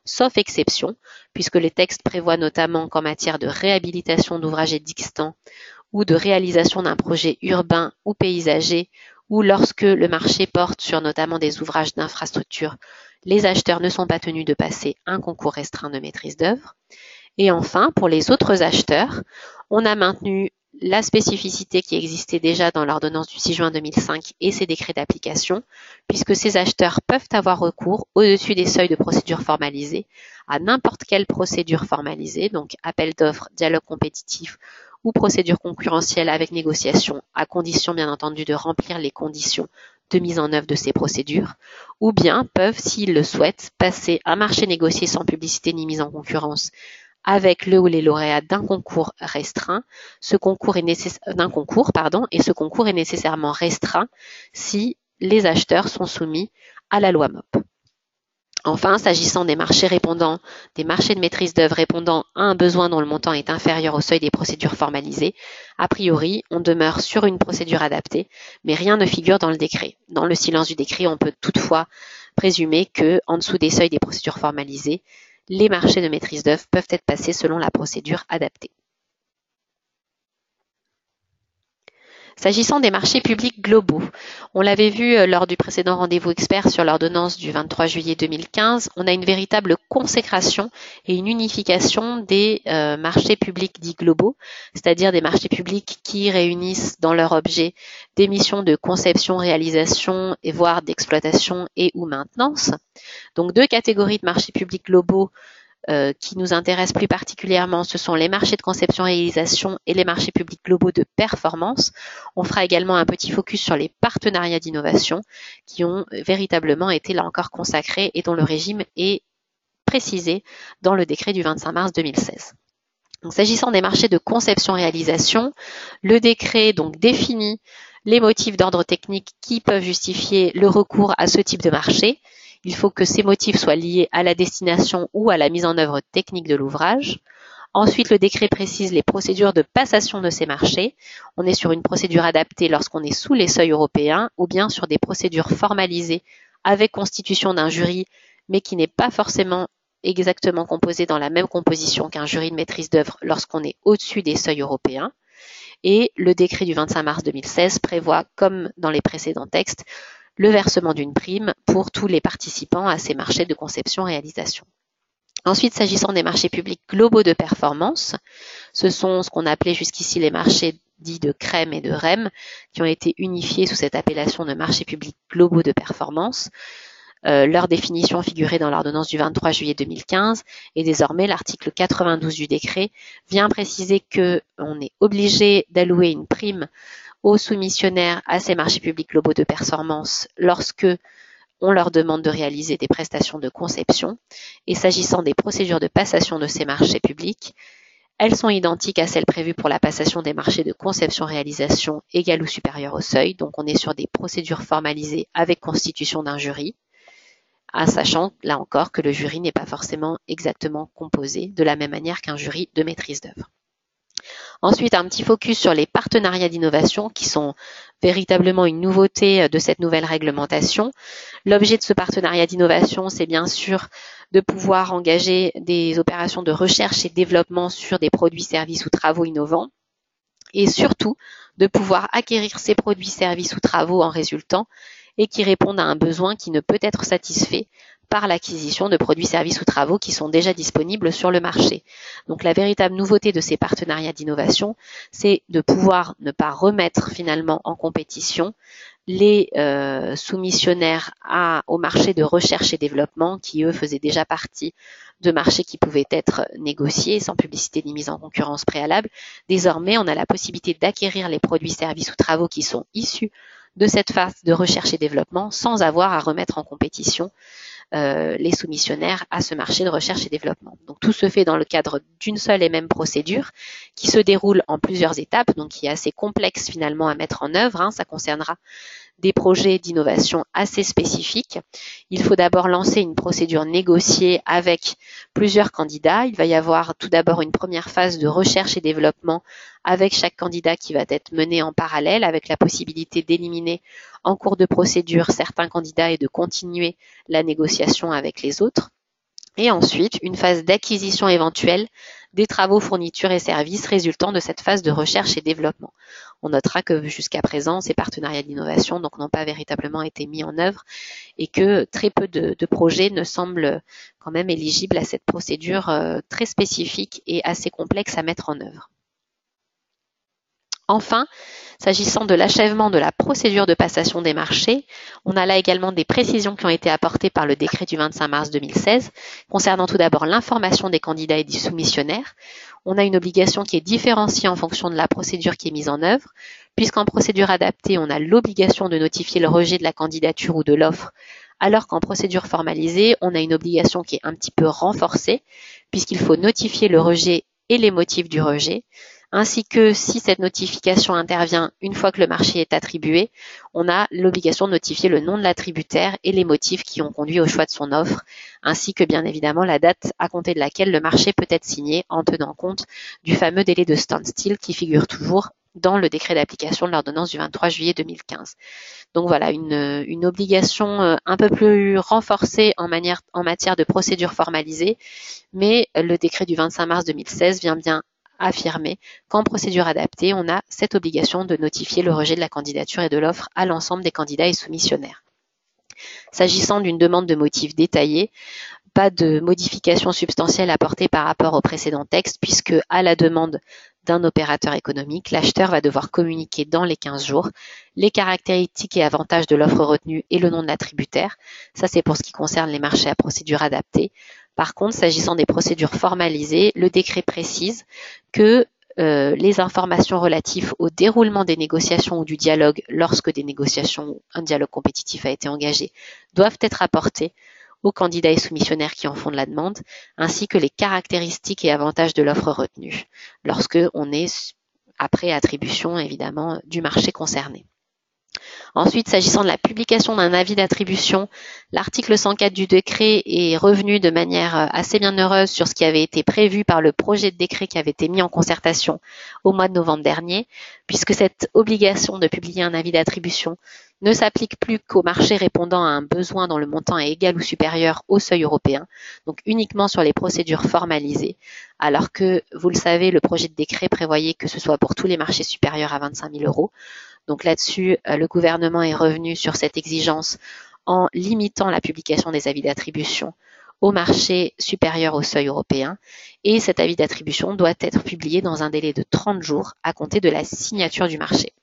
sauf exception, puisque les textes prévoient notamment qu'en matière de réhabilitation d'ouvrages existants ou de réalisation d'un projet urbain ou paysager, ou lorsque le marché porte sur notamment des ouvrages d'infrastructure, les acheteurs ne sont pas tenus de passer un concours restreint de maîtrise d'œuvre. Et enfin, pour les autres acheteurs, on a maintenu la spécificité qui existait déjà dans l'ordonnance du 6 juin 2005 et ses décrets d'application, puisque ces acheteurs peuvent avoir recours au-dessus des seuils de procédure formalisée à n'importe quelle procédure formalisée, donc appel d'offres, dialogue compétitif ou procédure concurrentielle avec négociation, à condition bien entendu de remplir les conditions de mise en œuvre de ces procédures, ou bien peuvent, s'ils le souhaitent, passer un marché négocié sans publicité ni mise en concurrence avec le ou les lauréats d'un concours restreint. Ce concours est nécessairement restreint si les acheteurs sont soumis à la loi MOP. Enfin, s'agissant des marchés de maîtrise d'œuvre répondant à un besoin dont le montant est inférieur au seuil des procédures formalisées, a priori, on demeure sur une procédure adaptée, mais rien ne figure dans le décret. Dans le silence du décret, on peut toutefois présumer que, en dessous des seuils des procédures formalisées, les marchés de maîtrise d'œuvre peuvent être passés selon la procédure adaptée. S'agissant des marchés publics globaux, on l'avait vu lors du précédent rendez-vous expert sur l'ordonnance du 23 juillet 2015, on a une véritable consécration et une unification des marchés publics dits globaux, c'est-à-dire des marchés publics qui réunissent dans leur objet des missions de conception, réalisation et voire d'exploitation et ou maintenance. Donc deux catégories de marchés publics globaux qui nous intéressent plus particulièrement, ce sont les marchés de conception-réalisation et les marchés publics globaux de performance. On fera également un petit focus sur les partenariats d'innovation qui ont véritablement été là encore consacrés et dont le régime est précisé dans le décret du 25 mars 2016. Donc, s'agissant des marchés de conception-réalisation, le décret donc définit les motifs d'ordre technique qui peuvent justifier le recours à ce type de marché. Il faut que ces motifs soient liés à la destination ou à la mise en œuvre technique de l'ouvrage. Ensuite, le décret précise les procédures de passation de ces marchés. On est sur une procédure adaptée lorsqu'on est sous les seuils européens ou bien sur des procédures formalisées avec constitution d'un jury, mais qui n'est pas forcément exactement composé dans la même composition qu'un jury de maîtrise d'œuvre lorsqu'on est au-dessus des seuils européens. Et le décret du 25 mars 2016 prévoit, comme dans les précédents textes, le versement d'une prime pour tous les participants à ces marchés de conception-réalisation. Ensuite, s'agissant des marchés publics globaux de performance, ce sont ce qu'on appelait jusqu'ici les marchés dits de CREM et de REM, qui ont été unifiés sous cette appellation de marchés publics globaux de performance. Leur définition figurait dans l'ordonnance du 23 juillet 2015 et désormais l'article 92 du décret vient préciser qu'on est obligé d'allouer une prime aux soumissionnaires à ces marchés publics globaux de performance lorsque on leur demande de réaliser des prestations de conception. Et s'agissant des procédures de passation de ces marchés publics, elles sont identiques à celles prévues pour la passation des marchés de conception-réalisation égales ou supérieures au seuil. Donc on est sur des procédures formalisées avec constitution d'un jury, sachant là encore que le jury n'est pas forcément exactement composé de la même manière qu'un jury de maîtrise d'œuvre. Ensuite, un petit focus sur les partenariats d'innovation qui sont véritablement une nouveauté de cette nouvelle réglementation. L'objet de ce partenariat d'innovation, c'est bien sûr de pouvoir engager des opérations de recherche et développement sur des produits, services ou travaux innovants et surtout de pouvoir acquérir ces produits, services ou travaux en résultant et qui répondent à un besoin qui ne peut être satisfait par l'acquisition de produits, services ou travaux qui sont déjà disponibles sur le marché. Donc la véritable nouveauté de ces partenariats d'innovation, c'est de pouvoir ne pas remettre finalement en compétition les soumissionnaires au marché de recherche et développement qui, eux, faisaient déjà partie de marchés qui pouvaient être négociés sans publicité ni mise en concurrence préalable. Désormais, on a la possibilité d'acquérir les produits, services ou travaux qui sont issus de cette phase de recherche et développement sans avoir à remettre en compétition les soumissionnaires à ce marché de recherche et développement. Donc tout se fait dans le cadre d'une seule et même procédure qui se déroule en plusieurs étapes, donc qui est assez complexe finalement à mettre en œuvre. Ça concernera des projets d'innovation assez spécifiques. Il faut d'abord lancer une procédure négociée avec plusieurs candidats. Il va y avoir tout d'abord une première phase de recherche et développement avec chaque candidat qui va être menée en parallèle, avec la possibilité d'éliminer en cours de procédure certains candidats et de continuer la négociation avec les autres. Et ensuite, une phase d'acquisition éventuelle des travaux, fournitures et services résultant de cette phase de recherche et développement. On notera que jusqu'à présent, ces partenariats d'innovation n'ont pas véritablement été mis en œuvre et que très peu de projets ne semblent quand même éligibles à cette procédure très spécifique et assez complexe à mettre en œuvre. Enfin, s'agissant de l'achèvement de la procédure de passation des marchés, on a là également des précisions qui ont été apportées par le décret du 25 mars 2016, concernant tout d'abord l'information des candidats et des soumissionnaires. On a une obligation qui est différenciée en fonction de la procédure qui est mise en œuvre, puisqu'en procédure adaptée, on a l'obligation de notifier le rejet de la candidature ou de l'offre, alors qu'en procédure formalisée, on a une obligation qui est un petit peu renforcée, puisqu'il faut notifier le rejet et les motifs du rejet, ainsi que si cette notification intervient une fois que le marché est attribué, on a l'obligation de notifier le nom de l'attributaire et les motifs qui ont conduit au choix de son offre, ainsi que bien évidemment la date à compter de laquelle le marché peut être signé en tenant compte du fameux délai de standstill qui figure toujours dans le décret d'application de l'ordonnance du 23 juillet 2015. Donc voilà, une obligation un peu plus renforcée en matière de procédure formalisée, mais le décret du 25 mars 2016 vient bien affirmer qu'en procédure adaptée, on a cette obligation de notifier le rejet de la candidature et de l'offre à l'ensemble des candidats et soumissionnaires. S'agissant d'une demande de motifs détaillée, pas de modification substantielle apportée par rapport au précédent texte, puisque à la demande d'un opérateur économique, l'acheteur va devoir communiquer dans les 15 jours les caractéristiques et avantages de l'offre retenue et le nom de l'attributaire. Ça, c'est pour ce qui concerne les marchés à procédure adaptée. Par contre, s'agissant des procédures formalisées, le décret précise que les informations relatives au déroulement des négociations ou du dialogue lorsque des négociations ou un dialogue compétitif a été engagé doivent être apportées aux candidats et soumissionnaires qui en font de la demande, ainsi que les caractéristiques et avantages de l'offre retenue, lorsque on est après attribution évidemment du marché concerné. Ensuite, s'agissant de la publication d'un avis d'attribution, l'article 104 du décret est revenu de manière assez bien heureuse sur ce qui avait été prévu par le projet de décret qui avait été mis en concertation au mois de novembre dernier, puisque cette obligation de publier un avis d'attribution ne s'applique plus qu'aux marchés répondant à un besoin dont le montant est égal ou supérieur au seuil européen, donc uniquement sur les procédures formalisées, alors que, vous le savez, le projet de décret prévoyait que ce soit pour tous les marchés supérieurs à 25 000 euros. Donc là-dessus, le gouvernement est revenu sur cette exigence en limitant la publication des avis d'attribution au marché supérieur au seuil européen, et cet avis d'attribution doit être publié dans un délai de 30 jours à compter de la signature du marché.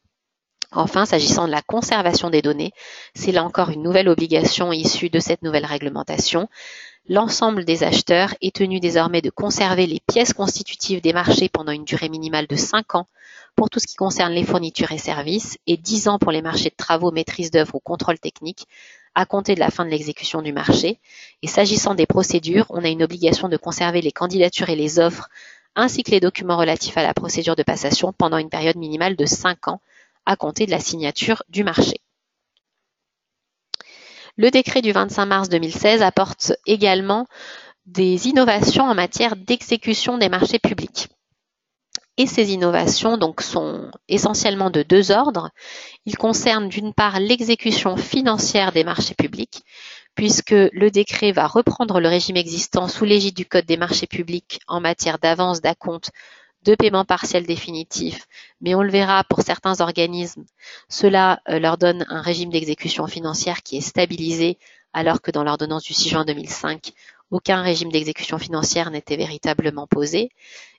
Enfin, s'agissant de la conservation des données, c'est là encore une nouvelle obligation issue de cette nouvelle réglementation. L'ensemble des acheteurs est tenu désormais de conserver les pièces constitutives des marchés pendant une durée minimale de 5 ans pour tout ce qui concerne les fournitures et services et 10 ans pour les marchés de travaux, maîtrise d'œuvre ou contrôle technique à compter de la fin de l'exécution du marché. Et s'agissant des procédures, on a une obligation de conserver les candidatures et les offres ainsi que les documents relatifs à la procédure de passation pendant une période minimale de 5 ans à compter de la signature du marché. Le décret du 25 mars 2016 apporte également des innovations en matière d'exécution des marchés publics. Et ces innovations donc sont essentiellement de deux ordres. Ils concernent d'une part l'exécution financière des marchés publics, puisque le décret va reprendre le régime existant sous l'égide du Code des marchés publics en matière d'avance d'acompte, de paiement partiel définitif, mais on le verra pour certains organismes, cela leur donne un régime d'exécution financière qui est stabilisé, alors que dans l'ordonnance du 6 juin 2005, aucun régime d'exécution financière n'était véritablement posé.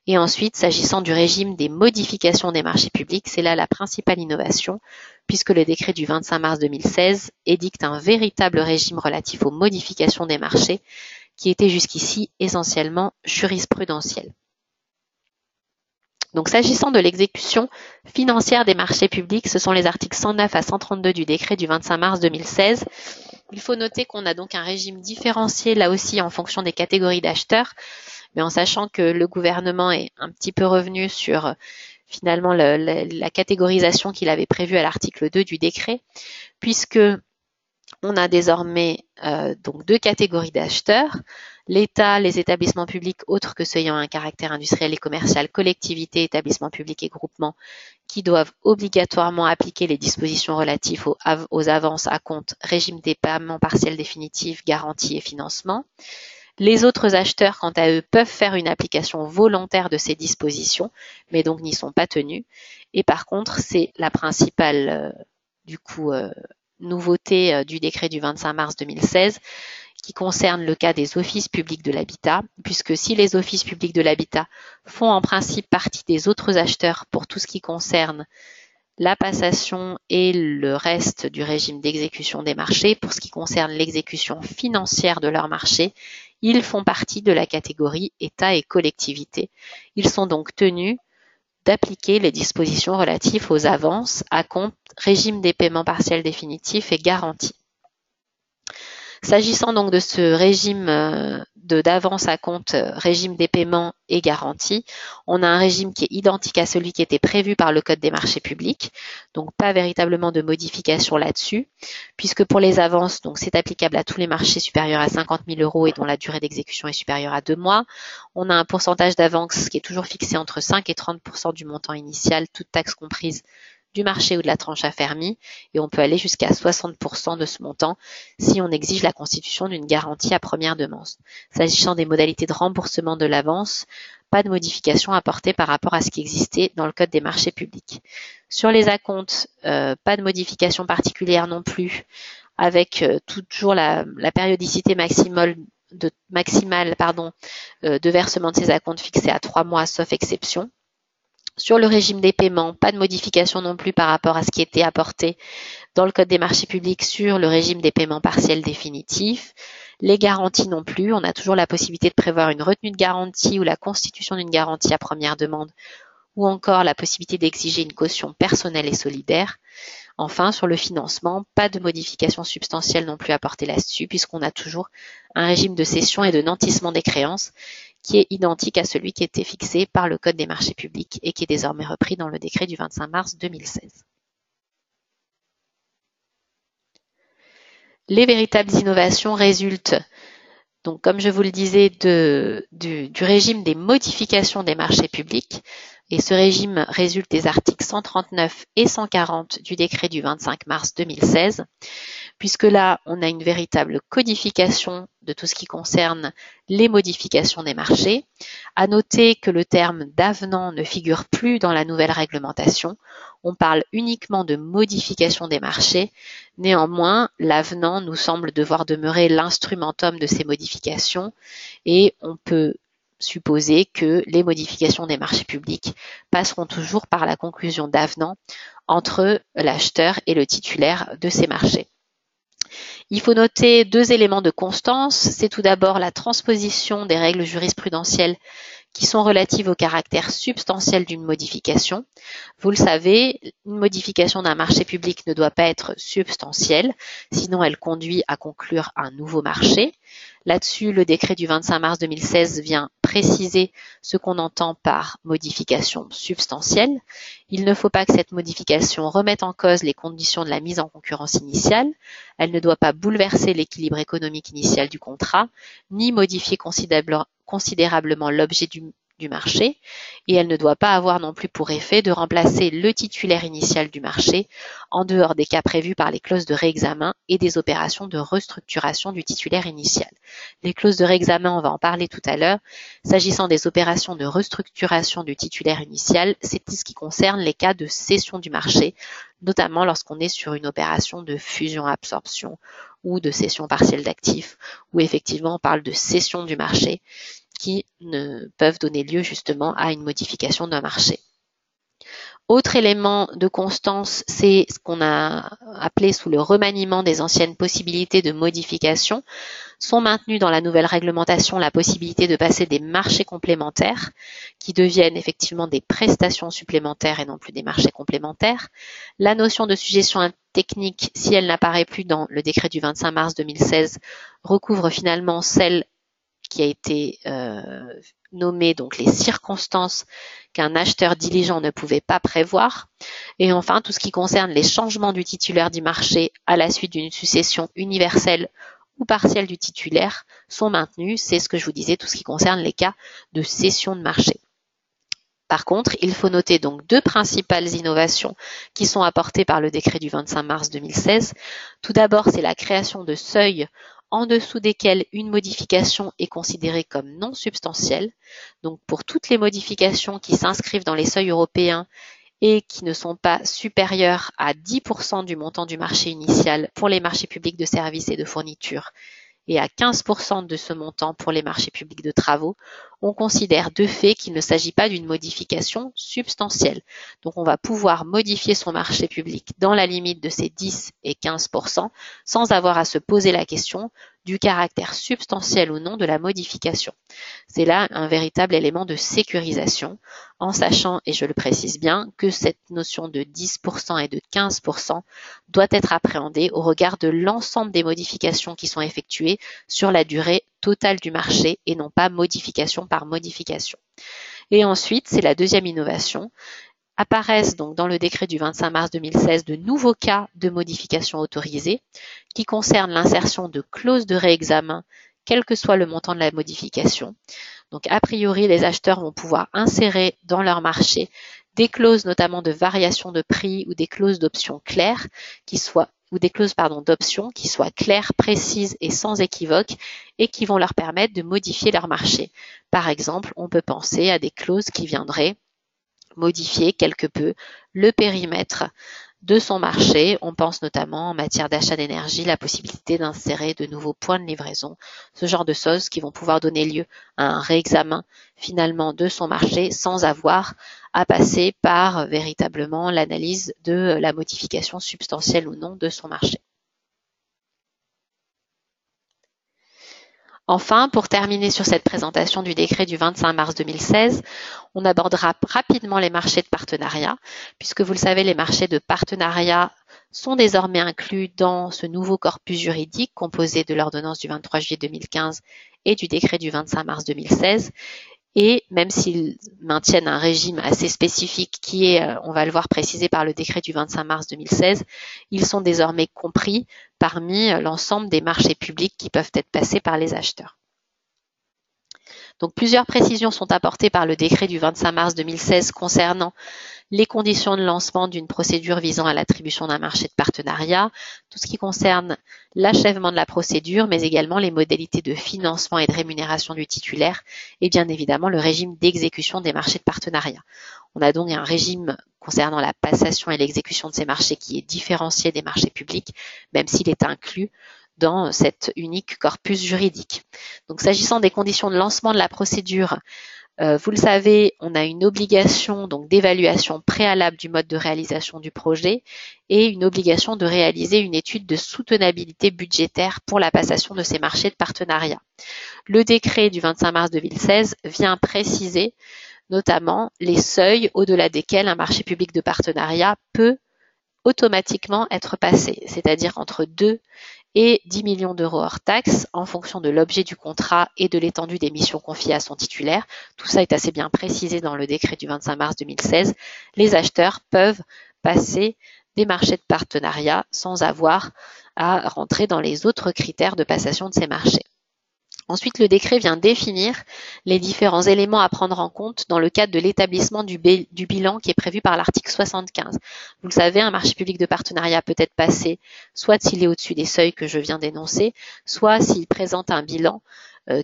Et ensuite, s'agissant du régime des modifications des marchés publics, c'est là la principale innovation, puisque le décret du 25 mars 2016 édicte un véritable régime relatif aux modifications des marchés, qui était jusqu'ici essentiellement jurisprudentiel. Donc, s'agissant de l'exécution financière des marchés publics, ce sont les articles 109 à 132 du décret du 25 mars 2016. Il faut noter qu'on a donc un régime différencié là aussi en fonction des catégories d'acheteurs, mais en sachant que le gouvernement est un petit peu revenu sur finalement la catégorisation qu'il avait prévue à l'article 2 du décret, puisque on a désormais donc deux catégories d'acheteurs, l'État, les établissements publics autres que ceux ayant un caractère industriel et commercial, collectivités, établissements publics et groupements, qui doivent obligatoirement appliquer les dispositions relatives aux avances à compte, régime des paiements partiels définitifs, garantie et financement. Les autres acheteurs, quant à eux, peuvent faire une application volontaire de ces dispositions, mais donc n'y sont pas tenus. Et par contre, c'est la principale nouveauté du décret du 25 mars 2016 qui concerne le cas des offices publics de l'habitat, puisque si les offices publics de l'habitat font en principe partie des autres acheteurs pour tout ce qui concerne la passation et le reste du régime d'exécution des marchés, pour ce qui concerne l'exécution financière de leur marché, ils font partie de la catégorie État et collectivités. Ils sont donc tenus d'appliquer les dispositions relatives aux avances, acomptes, régime des paiements partiels définitifs et garanties. S'agissant donc de ce régime d'avance à compte, régime des paiements et garanties, on a un régime qui est identique à celui qui était prévu par le Code des marchés publics, donc pas véritablement de modification là-dessus, puisque pour les avances, donc c'est applicable à tous les marchés supérieurs à 50 000 euros et dont la durée d'exécution est supérieure à 2 mois. On a un pourcentage d'avance qui est toujours fixé entre 5 et 30% du montant initial, toutes taxes comprises, du marché ou de la tranche affermie, et on peut aller jusqu'à 60% de ce montant si on exige la constitution d'une garantie à première demande. S'agissant des modalités de remboursement de l'avance, pas de modification apportée par rapport à ce qui existait dans le Code des marchés publics. Sur les acomptes, pas de modification particulière non plus, avec toujours la périodicité maximale de versement de ces acomptes fixée à 3 mois sauf exception. Sur le régime des paiements, pas de modification non plus par rapport à ce qui était apporté dans le Code des marchés publics sur le régime des paiements partiels définitifs. Les garanties non plus, on a toujours la possibilité de prévoir une retenue de garantie ou la constitution d'une garantie à première demande, ou encore la possibilité d'exiger une caution personnelle et solidaire. Enfin, sur le financement, pas de modification substantielle non plus apportée là-dessus, puisqu'on a toujours un régime de cession et de nantissement des créances qui est identique à celui qui était fixé par le Code des marchés publics et qui est désormais repris dans le décret du 25 mars 2016. Les véritables innovations résultent, donc comme je vous le disais, du régime des modifications des marchés publics. Et ce régime résulte des articles 139 et 140 du décret du 25 mars 2016, puisque là, on a une véritable codification de tout ce qui concerne les modifications des marchés. À noter que le terme d'avenant ne figure plus dans la nouvelle réglementation. On parle uniquement de modification des marchés. Néanmoins, l'avenant nous semble devoir demeurer l'instrumentum de ces modifications et on peut supposer que les modifications des marchés publics passeront toujours par la conclusion d'avenants entre l'acheteur et le titulaire de ces marchés. Il faut noter deux éléments de constance. C'est tout d'abord la transposition des règles jurisprudentielles qui sont relatives au caractère substantiel d'une modification. Vous le savez, une modification d'un marché public ne doit pas être substantielle, sinon elle conduit à conclure un nouveau marché. Là-dessus, le décret du 25 mars 2016 vient préciser ce qu'on entend par modification substantielle. Il ne faut pas que cette modification remette en cause les conditions de la mise en concurrence initiale. Elle ne doit pas bouleverser l'équilibre économique initial du contrat, ni modifier considérablement l'objet du marché, et elle ne doit pas avoir non plus pour effet de remplacer le titulaire initial du marché en dehors des cas prévus par les clauses de réexamen et des opérations de restructuration du titulaire initial. Les clauses de réexamen, on va en parler tout à l'heure. S'agissant des opérations de restructuration du titulaire initial, c'est ce qui concerne les cas de cession du marché, notamment lorsqu'on est sur une opération de fusion-absorption ou de cession partielle d'actifs, où effectivement on parle de cession du marché, qui ne peuvent donner lieu justement à une modification d'un marché. Autre élément de constance, c'est ce qu'on a appelé sous le remaniement des anciennes possibilités de modification. Sont maintenues dans la nouvelle réglementation la possibilité de passer des marchés complémentaires qui deviennent effectivement des prestations supplémentaires et non plus des marchés complémentaires. La notion de sujétion technique, si elle n'apparaît plus dans le décret du 25 mars 2016, recouvre finalement celle qui a été nommée donc les circonstances qu'un acheteur diligent ne pouvait pas prévoir. Et enfin, tout ce qui concerne les changements du titulaire du marché à la suite d'une succession universelle ou partielle du titulaire sont maintenus. C'est ce que je vous disais, tout ce qui concerne les cas de cession de marché. Par contre, il faut noter donc deux principales innovations qui sont apportées par le décret du 25 mars 2016. Tout d'abord, c'est la création de seuils en dessous desquels une modification est considérée comme non substantielle. Donc pour toutes les modifications qui s'inscrivent dans les seuils européens et qui ne sont pas supérieures à 10% du montant du marché initial pour les marchés publics de services et de fournitures et à 15% de ce montant pour les marchés publics de travaux, on considère de fait qu'il ne s'agit pas d'une modification substantielle. Donc on va pouvoir modifier son marché public dans la limite de ces 10 et 15% sans avoir à se poser la question du caractère substantiel ou non de la modification. C'est là un véritable élément de sécurisation, en sachant, et je le précise bien, que cette notion de 10% et de 15% doit être appréhendée au regard de l'ensemble des modifications qui sont effectuées sur la durée totale du marché et non pas modification par modification. Et ensuite, c'est la deuxième innovation. Apparaissent donc dans le décret du 25 mars 2016 de nouveaux cas de modification autorisée qui concernent l'insertion de clauses de réexamen, quel que soit le montant de la modification. Donc a priori, les acheteurs vont pouvoir insérer dans leur marché des clauses notamment de variation de prix ou des clauses d'options claires ou des clauses d'options qui soient claires, précises et sans équivoque et qui vont leur permettre de modifier leur marché. Par exemple, on peut penser à des clauses qui viendraient modifier quelque peu le périmètre de son marché. On pense notamment en matière d'achat d'énergie, la possibilité d'insérer de nouveaux points de livraison, ce genre de choses qui vont pouvoir donner lieu à un réexamen finalement de son marché sans avoir à passer par véritablement l'analyse de la modification substantielle ou non de son marché. Enfin, pour terminer sur cette présentation du décret du 25 mars 2016, on abordera rapidement les marchés de partenariat, puisque vous le savez, les marchés de partenariat sont désormais inclus dans ce nouveau corpus juridique composé de l'ordonnance du 23 juillet 2015 et du décret du 25 mars 2016. Et même s'ils maintiennent un régime assez spécifique qui est, on va le voir, précisé par le décret du 25 mars 2016, ils sont désormais compris parmi l'ensemble des marchés publics qui peuvent être passés par les acheteurs. Donc plusieurs précisions sont apportées par le décret du 25 mars 2016 concernant les conditions de lancement d'une procédure visant à l'attribution d'un marché de partenariat, tout ce qui concerne l'achèvement de la procédure, mais également les modalités de financement et de rémunération du titulaire, et bien évidemment le régime d'exécution des marchés de partenariat. On a donc un régime concernant la passation et l'exécution de ces marchés qui est différencié des marchés publics, même s'il est inclus dans cet unique corpus juridique. Donc s'agissant des conditions de lancement de la procédure, vous le savez, on a une obligation donc d'évaluation préalable du mode de réalisation du projet et une obligation de réaliser une étude de soutenabilité budgétaire pour la passation de ces marchés de partenariat. Le décret du 25 mars 2016 vient préciser notamment les seuils au-delà desquels un marché public de partenariat peut automatiquement être passé, c'est-à-dire entre 2 et 10 millions d'euros hors taxes en fonction de l'objet du contrat et de l'étendue des missions confiées à son titulaire. Tout ça est assez bien précisé dans le décret du 25 mars 2016. Les acheteurs peuvent passer des marchés de partenariat sans avoir à rentrer dans les autres critères de passation de ces marchés. Ensuite, le décret vient définir les différents éléments à prendre en compte dans le cadre de l'établissement du bilan qui est prévu par l'article 75. Vous le savez, un marché public de partenariat peut être passé soit s'il est au-dessus des seuils que je viens d'énoncer, soit s'il présente un bilan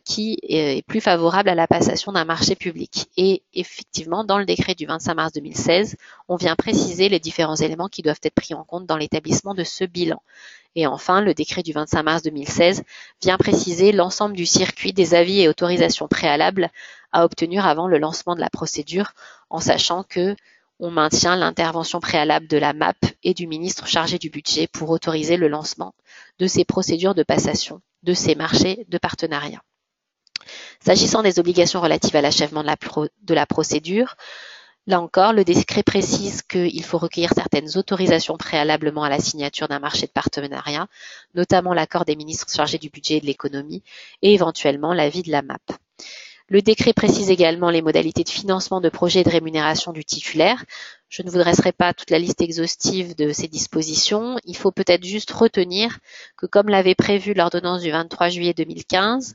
qui est plus favorable à la passation d'un marché public. Et effectivement, dans le décret du 25 mars 2016, on vient préciser les différents éléments qui doivent être pris en compte dans l'établissement de ce bilan. Et enfin, le décret du 25 mars 2016 vient préciser l'ensemble du circuit des avis et autorisations préalables à obtenir avant le lancement de la procédure, en sachant que on maintient l'intervention préalable de la MAP et du ministre chargé du budget pour autoriser le lancement de ces procédures de passation de ces marchés de partenariat. S'agissant des obligations relatives à l'achèvement de la procédure, là encore, le décret précise qu'il faut recueillir certaines autorisations préalablement à la signature d'un marché de partenariat, notamment l'accord des ministres chargés du budget et de l'économie et éventuellement l'avis de la MAP. Le décret précise également les modalités de financement de projets et de rémunération du titulaire. Je ne vous dresserai pas toute la liste exhaustive de ces dispositions. Il faut peut-être juste retenir que, comme l'avait prévu l'ordonnance du 23 juillet 2015,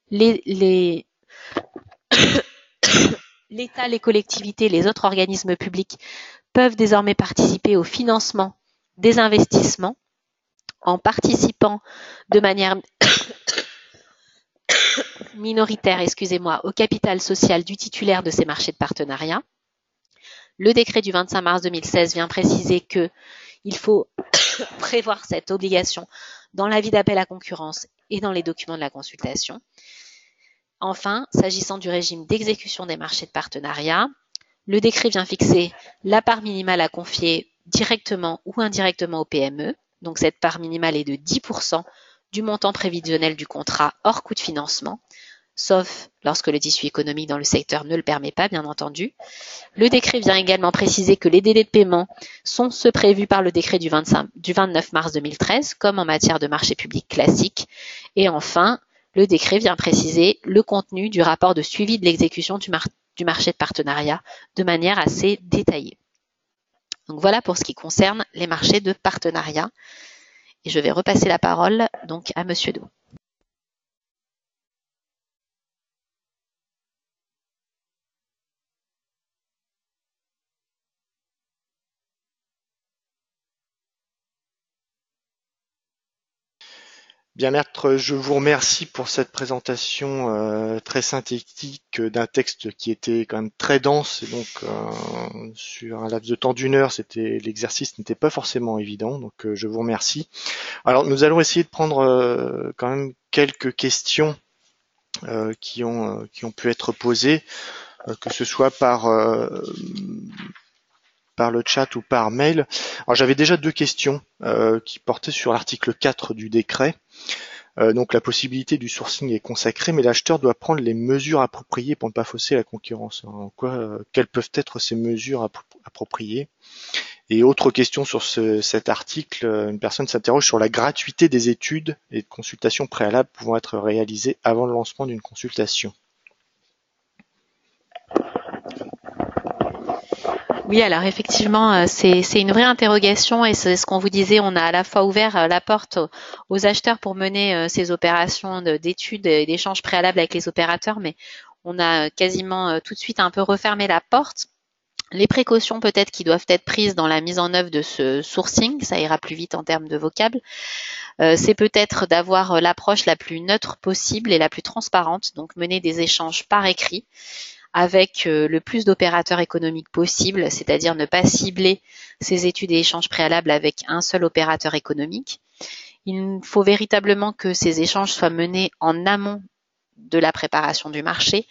l'État, les collectivités et les autres organismes publics peuvent désormais participer au financement des investissements en participant de manière minoritaire, au capital social du titulaire de ces marchés de partenariat. Le décret du 25 mars 2016 vient préciser qu'il faut prévoir cette obligation dans l'avis d'appel à concurrence et dans les documents de la consultation. Enfin, s'agissant du régime d'exécution des marchés de partenariat, le décret vient fixer la part minimale à confier directement ou indirectement aux PME. Donc cette part minimale est de 10% du montant prévisionnel du contrat hors coût de financement, sauf lorsque le tissu économique dans le secteur ne le permet pas, bien entendu. Le décret vient également préciser que les délais de paiement sont ceux prévus par le décret du 29 mars 2013, comme en matière de marché public classique. Et enfin, le décret vient préciser le contenu du rapport de suivi de l'exécution du marché de partenariat de manière assez détaillée. Donc voilà pour ce qui concerne les marchés de partenariat. Et je vais repasser la parole donc à Monsieur Do. Bien, maître, je vous remercie pour cette présentation très synthétique d'un texte qui était quand même très dense, et donc sur un laps de temps d'1 heure, l'exercice n'était pas forcément évident, donc je vous remercie. Alors nous allons essayer de prendre quand même quelques questions qui ont pu être posées, que ce soit par le chat ou par mail. Alors j'avais déjà 2 questions qui portaient sur l'article 4 du décret. Donc la possibilité du sourcing est consacrée, mais l'acheteur doit prendre les mesures appropriées pour ne pas fausser la concurrence. Quelles peuvent être ces mesures appropriées? Et autre question sur cet article, une personne s'interroge sur la gratuité des études et de consultations préalables pouvant être réalisées avant le lancement d'une consultation. Oui, alors effectivement, c'est une vraie interrogation et c'est ce qu'on vous disait, on a à la fois ouvert la porte aux acheteurs pour mener ces opérations d'études et d'échanges préalables avec les opérateurs, mais on a quasiment tout de suite un peu refermé la porte. Les précautions peut-être qui doivent être prises dans la mise en œuvre de ce sourcing, ça ira plus vite en termes de vocable, c'est peut-être d'avoir l'approche la plus neutre possible et la plus transparente, donc mener des échanges par écrit avec le plus d'opérateurs économiques possible, c'est-à-dire ne pas cibler ces études et échanges préalables avec un seul opérateur économique. Il faut véritablement que ces échanges soient menés en amont de la préparation du marché.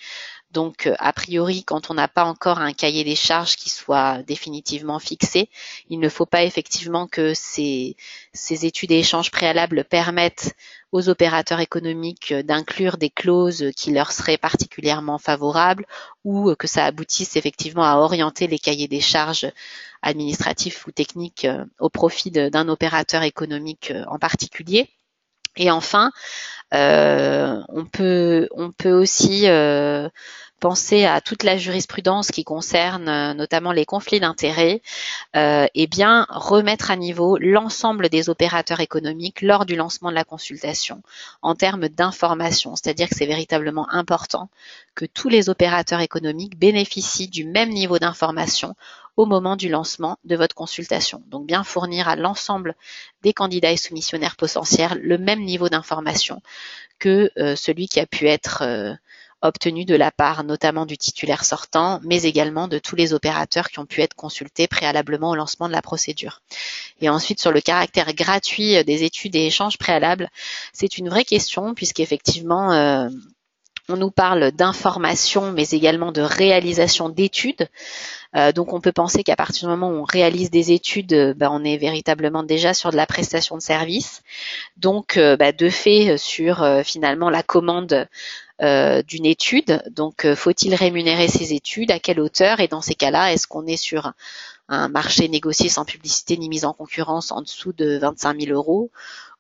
Donc, a priori, quand on n'a pas encore un cahier des charges qui soit définitivement fixé, il ne faut pas effectivement que ces études et échanges préalables permettent aux opérateurs économiques d'inclure des clauses qui leur seraient particulièrement favorables ou que ça aboutisse effectivement à orienter les cahiers des charges administratifs ou techniques au profit d'un opérateur économique en particulier. Et enfin, on peut aussi penser à toute la jurisprudence qui concerne notamment les conflits d'intérêts, et bien remettre à niveau l'ensemble des opérateurs économiques lors du lancement de la consultation en termes d'information. C'est-à-dire que c'est véritablement important que tous les opérateurs économiques bénéficient du même niveau d'information au moment du lancement de votre consultation. Donc bien fournir à l'ensemble des candidats et soumissionnaires potentiels le même niveau d'information que celui qui a pu être obtenu de la part notamment du titulaire sortant, mais également de tous les opérateurs qui ont pu être consultés préalablement au lancement de la procédure. Et ensuite, sur le caractère gratuit des études et échanges préalables, c'est une vraie question puisqu'effectivement, on nous parle d'information, mais également de réalisation d'études. Donc on peut penser qu'à partir du moment où on réalise des études, on est véritablement déjà sur de la prestation de service. Donc de fait sur finalement la commande d'une étude. Donc faut-il rémunérer ces études, à quelle hauteur? Et dans ces cas-là, est-ce qu'on est sur un marché négocié sans publicité ni mise en concurrence en dessous de 25 000 euros?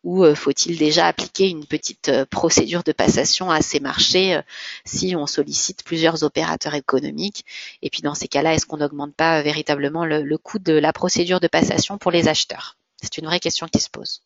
Ou faut-il déjà appliquer une petite procédure de passation à ces marchés si on sollicite plusieurs opérateurs économiques? Et puis dans ces cas-là, est-ce qu'on n'augmente pas véritablement le coût de la procédure de passation pour les acheteurs? C'est une vraie question qui se pose.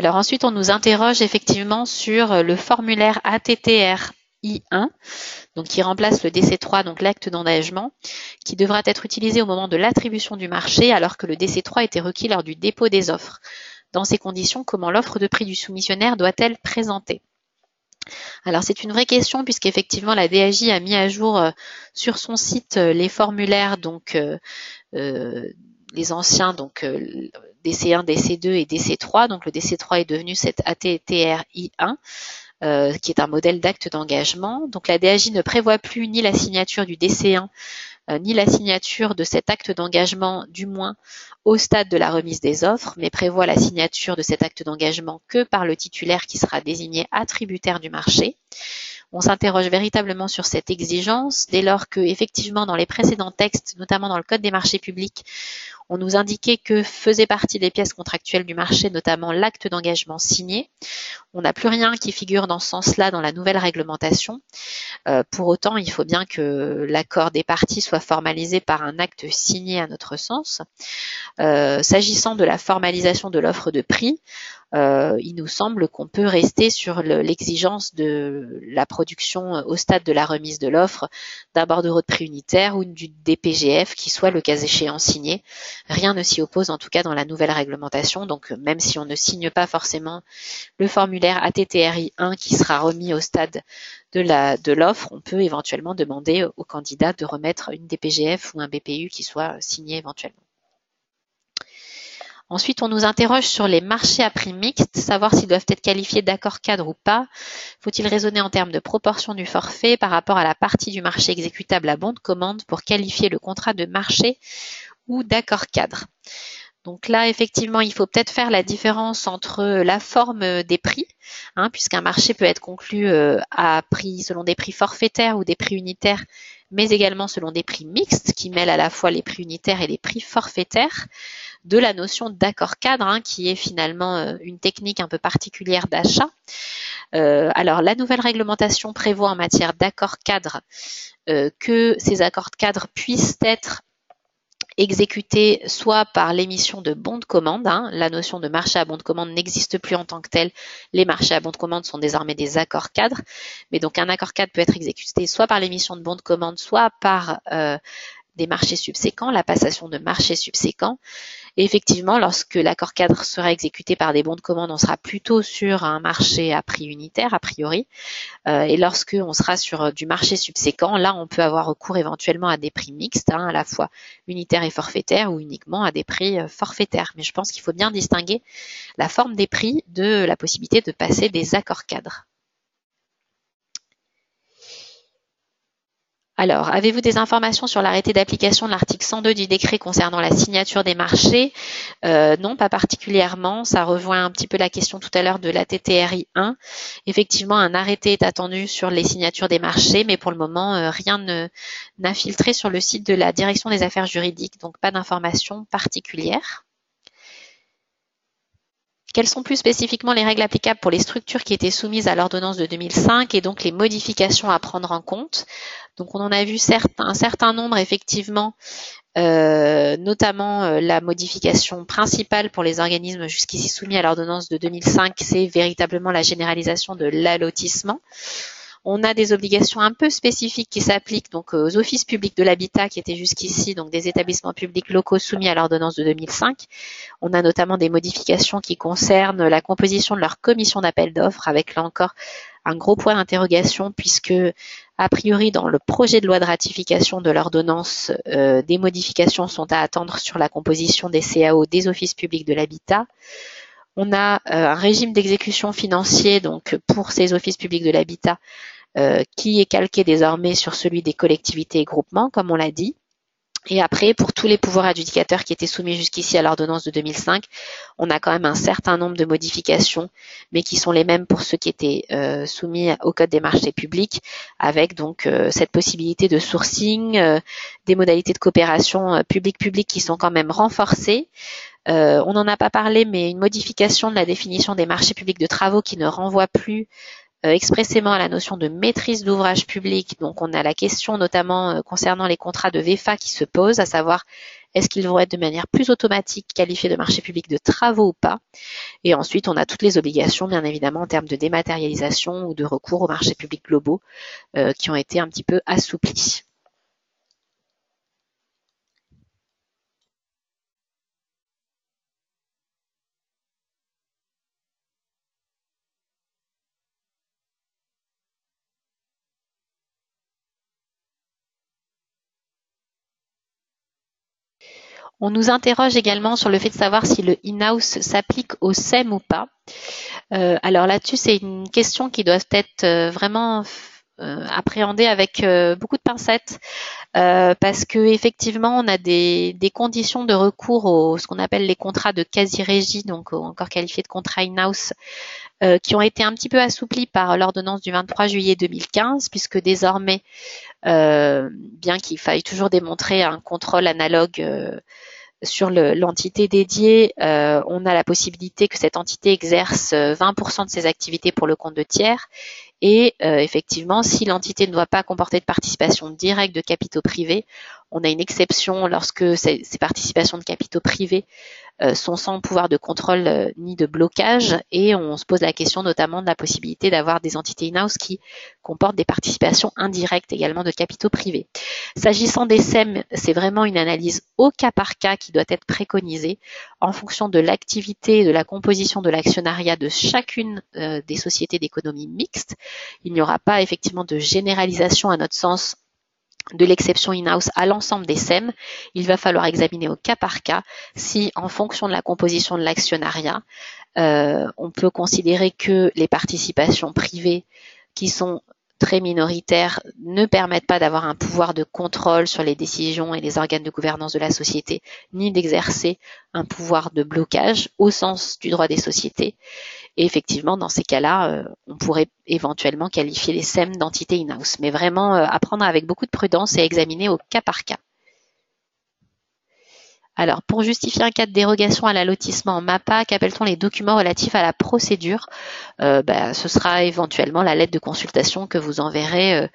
Alors ensuite, on nous interroge effectivement sur le formulaire ATTR-I1, donc qui remplace le DC3, donc l'acte d'engagement, qui devra être utilisé au moment de l'attribution du marché alors que le DC3 était requis lors du dépôt des offres. Dans ces conditions, comment l'offre de prix du soumissionnaire doit-elle présenter? Alors c'est une vraie question puisqu'effectivement la DAJ a mis à jour sur son site les formulaires, donc les anciens, donc DC1, DC2 et DC3. Donc le DC3 est devenu cette ATTR-I1. Qui est un modèle d'acte d'engagement. Donc la DAJ ne prévoit plus ni la signature du DC1 ni la signature de cet acte d'engagement, du moins au stade de la remise des offres, mais prévoit la signature de cet acte d'engagement que par le titulaire qui sera désigné attributaire du marché. On s'interroge véritablement sur cette exigence dès lors que, effectivement, dans les précédents textes, notamment dans le Code des marchés publics, on nous indiquait que faisait partie des pièces contractuelles du marché, notamment l'acte d'engagement signé. On n'a plus rien qui figure dans ce sens-là dans la nouvelle réglementation. Pour autant, il faut bien que l'accord des parties soit formalisé par un acte signé à notre sens. S'agissant de la formalisation de l'offre de prix, il nous semble qu'on peut rester sur l'exigence de la production au stade de la remise de l'offre d'un bordereau de prix unitaire ou du DPGF qui soit le cas échéant signé. Rien ne s'y oppose en tout cas dans la nouvelle réglementation, donc même si on ne signe pas forcément le formulaire ATTRI1 qui sera remis au stade de l'offre, on peut éventuellement demander au candidat de remettre une DPGF ou un BPU qui soit signé éventuellement. Ensuite, on nous interroge sur les marchés à prix mixte, savoir s'ils doivent être qualifiés d'accord cadre ou pas. Faut-il raisonner en termes de proportion du forfait par rapport à la partie du marché exécutable à bon de commande pour qualifier le contrat de marché ou d'accord cadre? Donc là, effectivement, il faut peut-être faire la différence entre la forme des prix, puisqu'un marché peut être conclu à prix selon des prix forfaitaires ou des prix unitaires, mais également selon des prix mixtes qui mêlent à la fois les prix unitaires et les prix forfaitaires. de la notion d'accord cadre, hein, qui est finalement une technique un peu particulière d'achat. Alors, la nouvelle réglementation prévoit en matière d'accord cadre que ces accords cadres puissent être exécutés soit par l'émission de bons de commande, hein, la notion de marché à bons de commande n'existe plus en tant que tel, les marchés à bons de commande sont désormais des accords cadres, mais donc un accord cadre peut être exécuté soit par l'émission de bons de commande, soit par des marchés subséquents, la passation de marchés subséquents. Et effectivement, lorsque l'accord cadre sera exécuté par des bons de commande, on sera plutôt sur un marché à prix unitaire, a priori. Et lorsque on sera sur du marché subséquent, là, on peut avoir recours éventuellement à des prix mixtes, hein, à la fois unitaires et forfaitaires, ou uniquement à des prix forfaitaires. Mais je pense qu'il faut bien distinguer la forme des prix de la possibilité de passer des accords cadres. Alors, avez-vous des informations sur l'arrêté d'application de l'article 102 du décret concernant la signature des marchés? Non, pas particulièrement. Ça rejoint un petit peu la question tout à l'heure de la TTRI 1. Effectivement, un arrêté est attendu sur les signatures des marchés, mais pour le moment, rien n'a filtré sur le site de la Direction des affaires juridiques, donc pas d'informations particulières. Quelles sont plus spécifiquement les règles applicables pour les structures qui étaient soumises à l'ordonnance de 2005 et donc les modifications à prendre en compte? Donc on en a vu un certain nombre effectivement, notamment la modification principale pour les organismes jusqu'ici soumis à l'ordonnance de 2005, c'est véritablement la généralisation de l'allotissement. On a des obligations un peu spécifiques qui s'appliquent donc aux offices publics de l'habitat qui étaient jusqu'ici donc des établissements publics locaux soumis à l'ordonnance de 2005. On a notamment des modifications qui concernent la composition de leur commission d'appel d'offres, avec là encore un gros point d'interrogation puisque a priori dans le projet de loi de ratification de l'ordonnance, des modifications sont à attendre sur la composition des CAO des offices publics de l'habitat. On a un régime d'exécution financier donc pour ces offices publics de l'habitat qui est calqué désormais sur celui des collectivités et groupements, comme on l'a dit. Et après, pour tous les pouvoirs adjudicateurs qui étaient soumis jusqu'ici à l'ordonnance de 2005, on a quand même un certain nombre de modifications, mais qui sont les mêmes pour ceux qui étaient soumis au Code des marchés publics, avec donc cette possibilité de sourcing, des modalités de coopération public-public qui sont quand même renforcées. On n'en a pas parlé, mais une modification de la définition des marchés publics de travaux qui ne renvoie plus expressément à la notion de maîtrise d'ouvrage public. Donc on a la question notamment concernant les contrats de VEFA qui se pose, à savoir est-ce qu'ils vont être de manière plus automatique qualifiés de marché public de travaux ou pas. Et ensuite on a toutes les obligations bien évidemment en termes de dématérialisation ou de recours aux marchés publics globaux qui ont été un petit peu assouplis. On nous interroge également sur le fait de savoir si le in-house s'applique au SEM ou pas. Alors là-dessus, c'est une question qui doit être vraiment appréhendée avec beaucoup de pincettes parce que effectivement, on a des conditions de recours aux ce qu'on appelle les contrats de quasi-régie, donc encore qualifiés de contrats in-house, qui ont été un petit peu assouplis par l'ordonnance du 23 juillet 2015, puisque désormais, bien qu'il faille toujours démontrer un contrôle analogue sur l'entité dédiée, on a la possibilité que cette entité exerce 20% de ses activités pour le compte de tiers. Et effectivement, si l'entité ne doit pas comporter de participation directe de capitaux privés, on a une exception lorsque ces participations de capitaux privés sont sans pouvoir de contrôle ni de blocage, et on se pose la question notamment de la possibilité d'avoir des entités in-house qui comportent des participations indirectes également de capitaux privés. S'agissant des SEM, c'est vraiment une analyse au cas par cas qui doit être préconisée en fonction de l'activité et de la composition de l'actionnariat de chacune des sociétés d'économie mixte. Il n'y aura pas effectivement de généralisation à notre sens de l'exception in-house à l'ensemble des SEM. Il va falloir examiner au cas par cas si, en fonction de la composition de l'actionnariat, on peut considérer que les participations privées qui sont très minoritaires ne permettent pas d'avoir un pouvoir de contrôle sur les décisions et les organes de gouvernance de la société, ni d'exercer un pouvoir de blocage au sens du droit des sociétés. Et effectivement, dans ces cas-là, on pourrait éventuellement qualifier les SEM d'entités in-house, mais vraiment à prendre avec beaucoup de prudence et à examiner au cas par cas. Alors, pour justifier un cas de dérogation à l'allotissement en MAPA, qu'appelle-t-on les documents relatifs à la procédure? Ce sera éventuellement la lettre de consultation que vous enverrez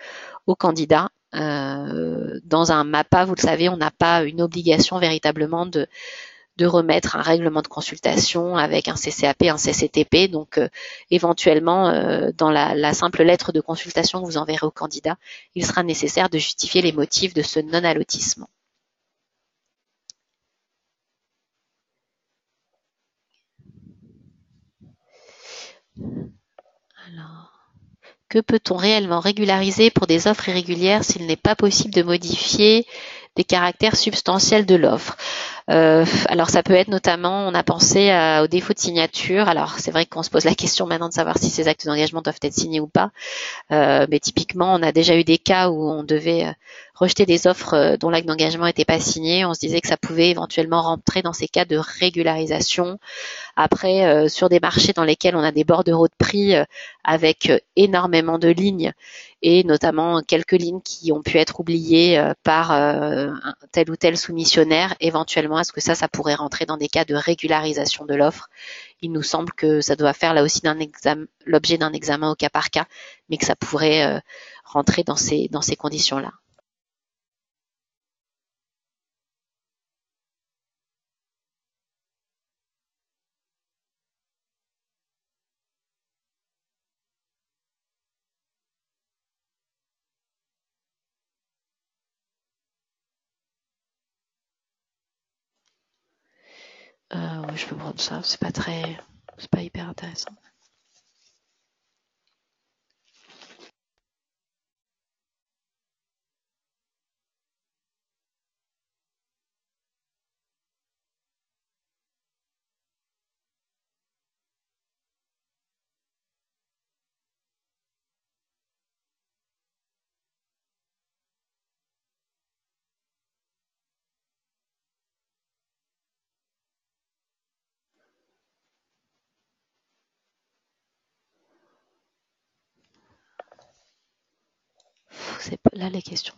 au candidat. Dans un MAPA, vous le savez, on n'a pas une obligation véritablement de remettre un règlement de consultation avec un CCAP, un CCTP. Donc, éventuellement, dans la simple lettre de consultation que vous enverrez au candidat, il sera nécessaire de justifier les motifs de ce non-allotissement. Alors, que peut-on réellement régulariser pour des offres irrégulières s'il n'est pas possible de modifier des caractères substantiels de l'offre? Alors ça peut être notamment, on a pensé au défaut de signature. Alors c'est vrai qu'on se pose la question maintenant de savoir si ces actes d'engagement doivent être signés ou pas. Mais typiquement, on a déjà eu des cas où on devait rejeter des offres dont l'acte d'engagement n'était pas signé. On se disait que ça pouvait éventuellement rentrer dans ces cas de régularisation. Après, sur des marchés dans lesquels on a des bordereaux de prix avec énormément de lignes et notamment quelques lignes qui ont pu être oubliées par tel ou tel soumissionnaire, éventuellement, est-ce que ça pourrait rentrer dans des cas de régularisation de l'offre? Il nous semble que ça doit faire là aussi l'objet d'un examen au cas par cas, mais que ça pourrait rentrer dans ces conditions-là. Oui, je peux prendre ça, c'est pas hyper intéressant. C'est pas là les questions.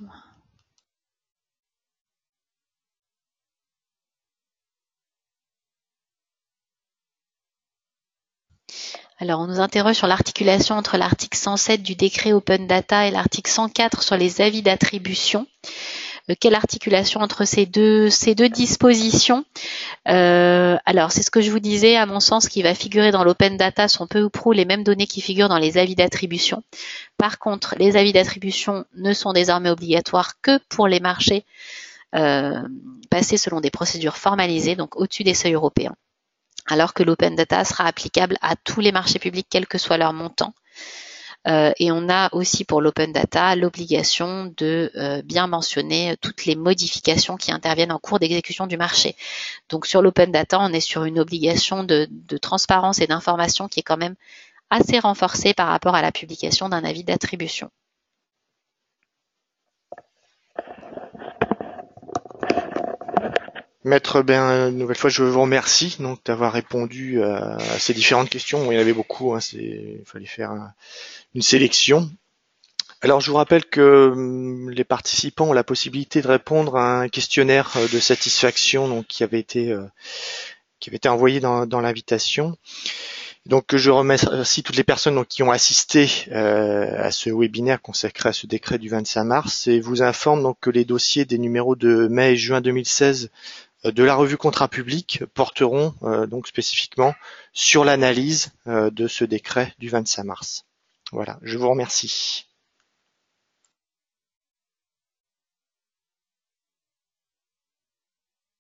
Alors, on nous interroge sur l'articulation entre l'article 107 du décret Open Data et l'article 104 sur les avis d'attribution. Quelle articulation entre ces deux dispositions? Alors, c'est ce que je vous disais, à mon sens, qui va figurer dans l'Open Data sont peu ou prou les mêmes données qui figurent dans les avis d'attribution. Par contre, les avis d'attribution ne sont désormais obligatoires que pour les marchés passés selon des procédures formalisées, donc au-dessus des seuils européens, alors que l'Open Data sera applicable à tous les marchés publics, quel que soit leur montant. Et on a aussi pour l'Open Data l'obligation de bien mentionner toutes les modifications qui interviennent en cours d'exécution du marché. Donc sur l'Open Data, on est sur une obligation de transparence et d'information qui est quand même assez renforcée par rapport à la publication d'un avis d'attribution. Maître, une nouvelle fois, je vous remercie donc d'avoir répondu à ces différentes questions. Il y en avait beaucoup, il fallait faire une sélection. Alors, je vous rappelle que les participants ont la possibilité de répondre à un questionnaire de satisfaction donc, qui avait été envoyé dans l'invitation. Donc, je remercie toutes les personnes donc, qui ont assisté à ce webinaire consacré à ce décret du 25 mars et vous informe donc que les dossiers des numéros de mai et juin 2016 de la revue Contrat public porteront donc spécifiquement sur l'analyse de ce décret du 25 mars. Voilà, je vous remercie.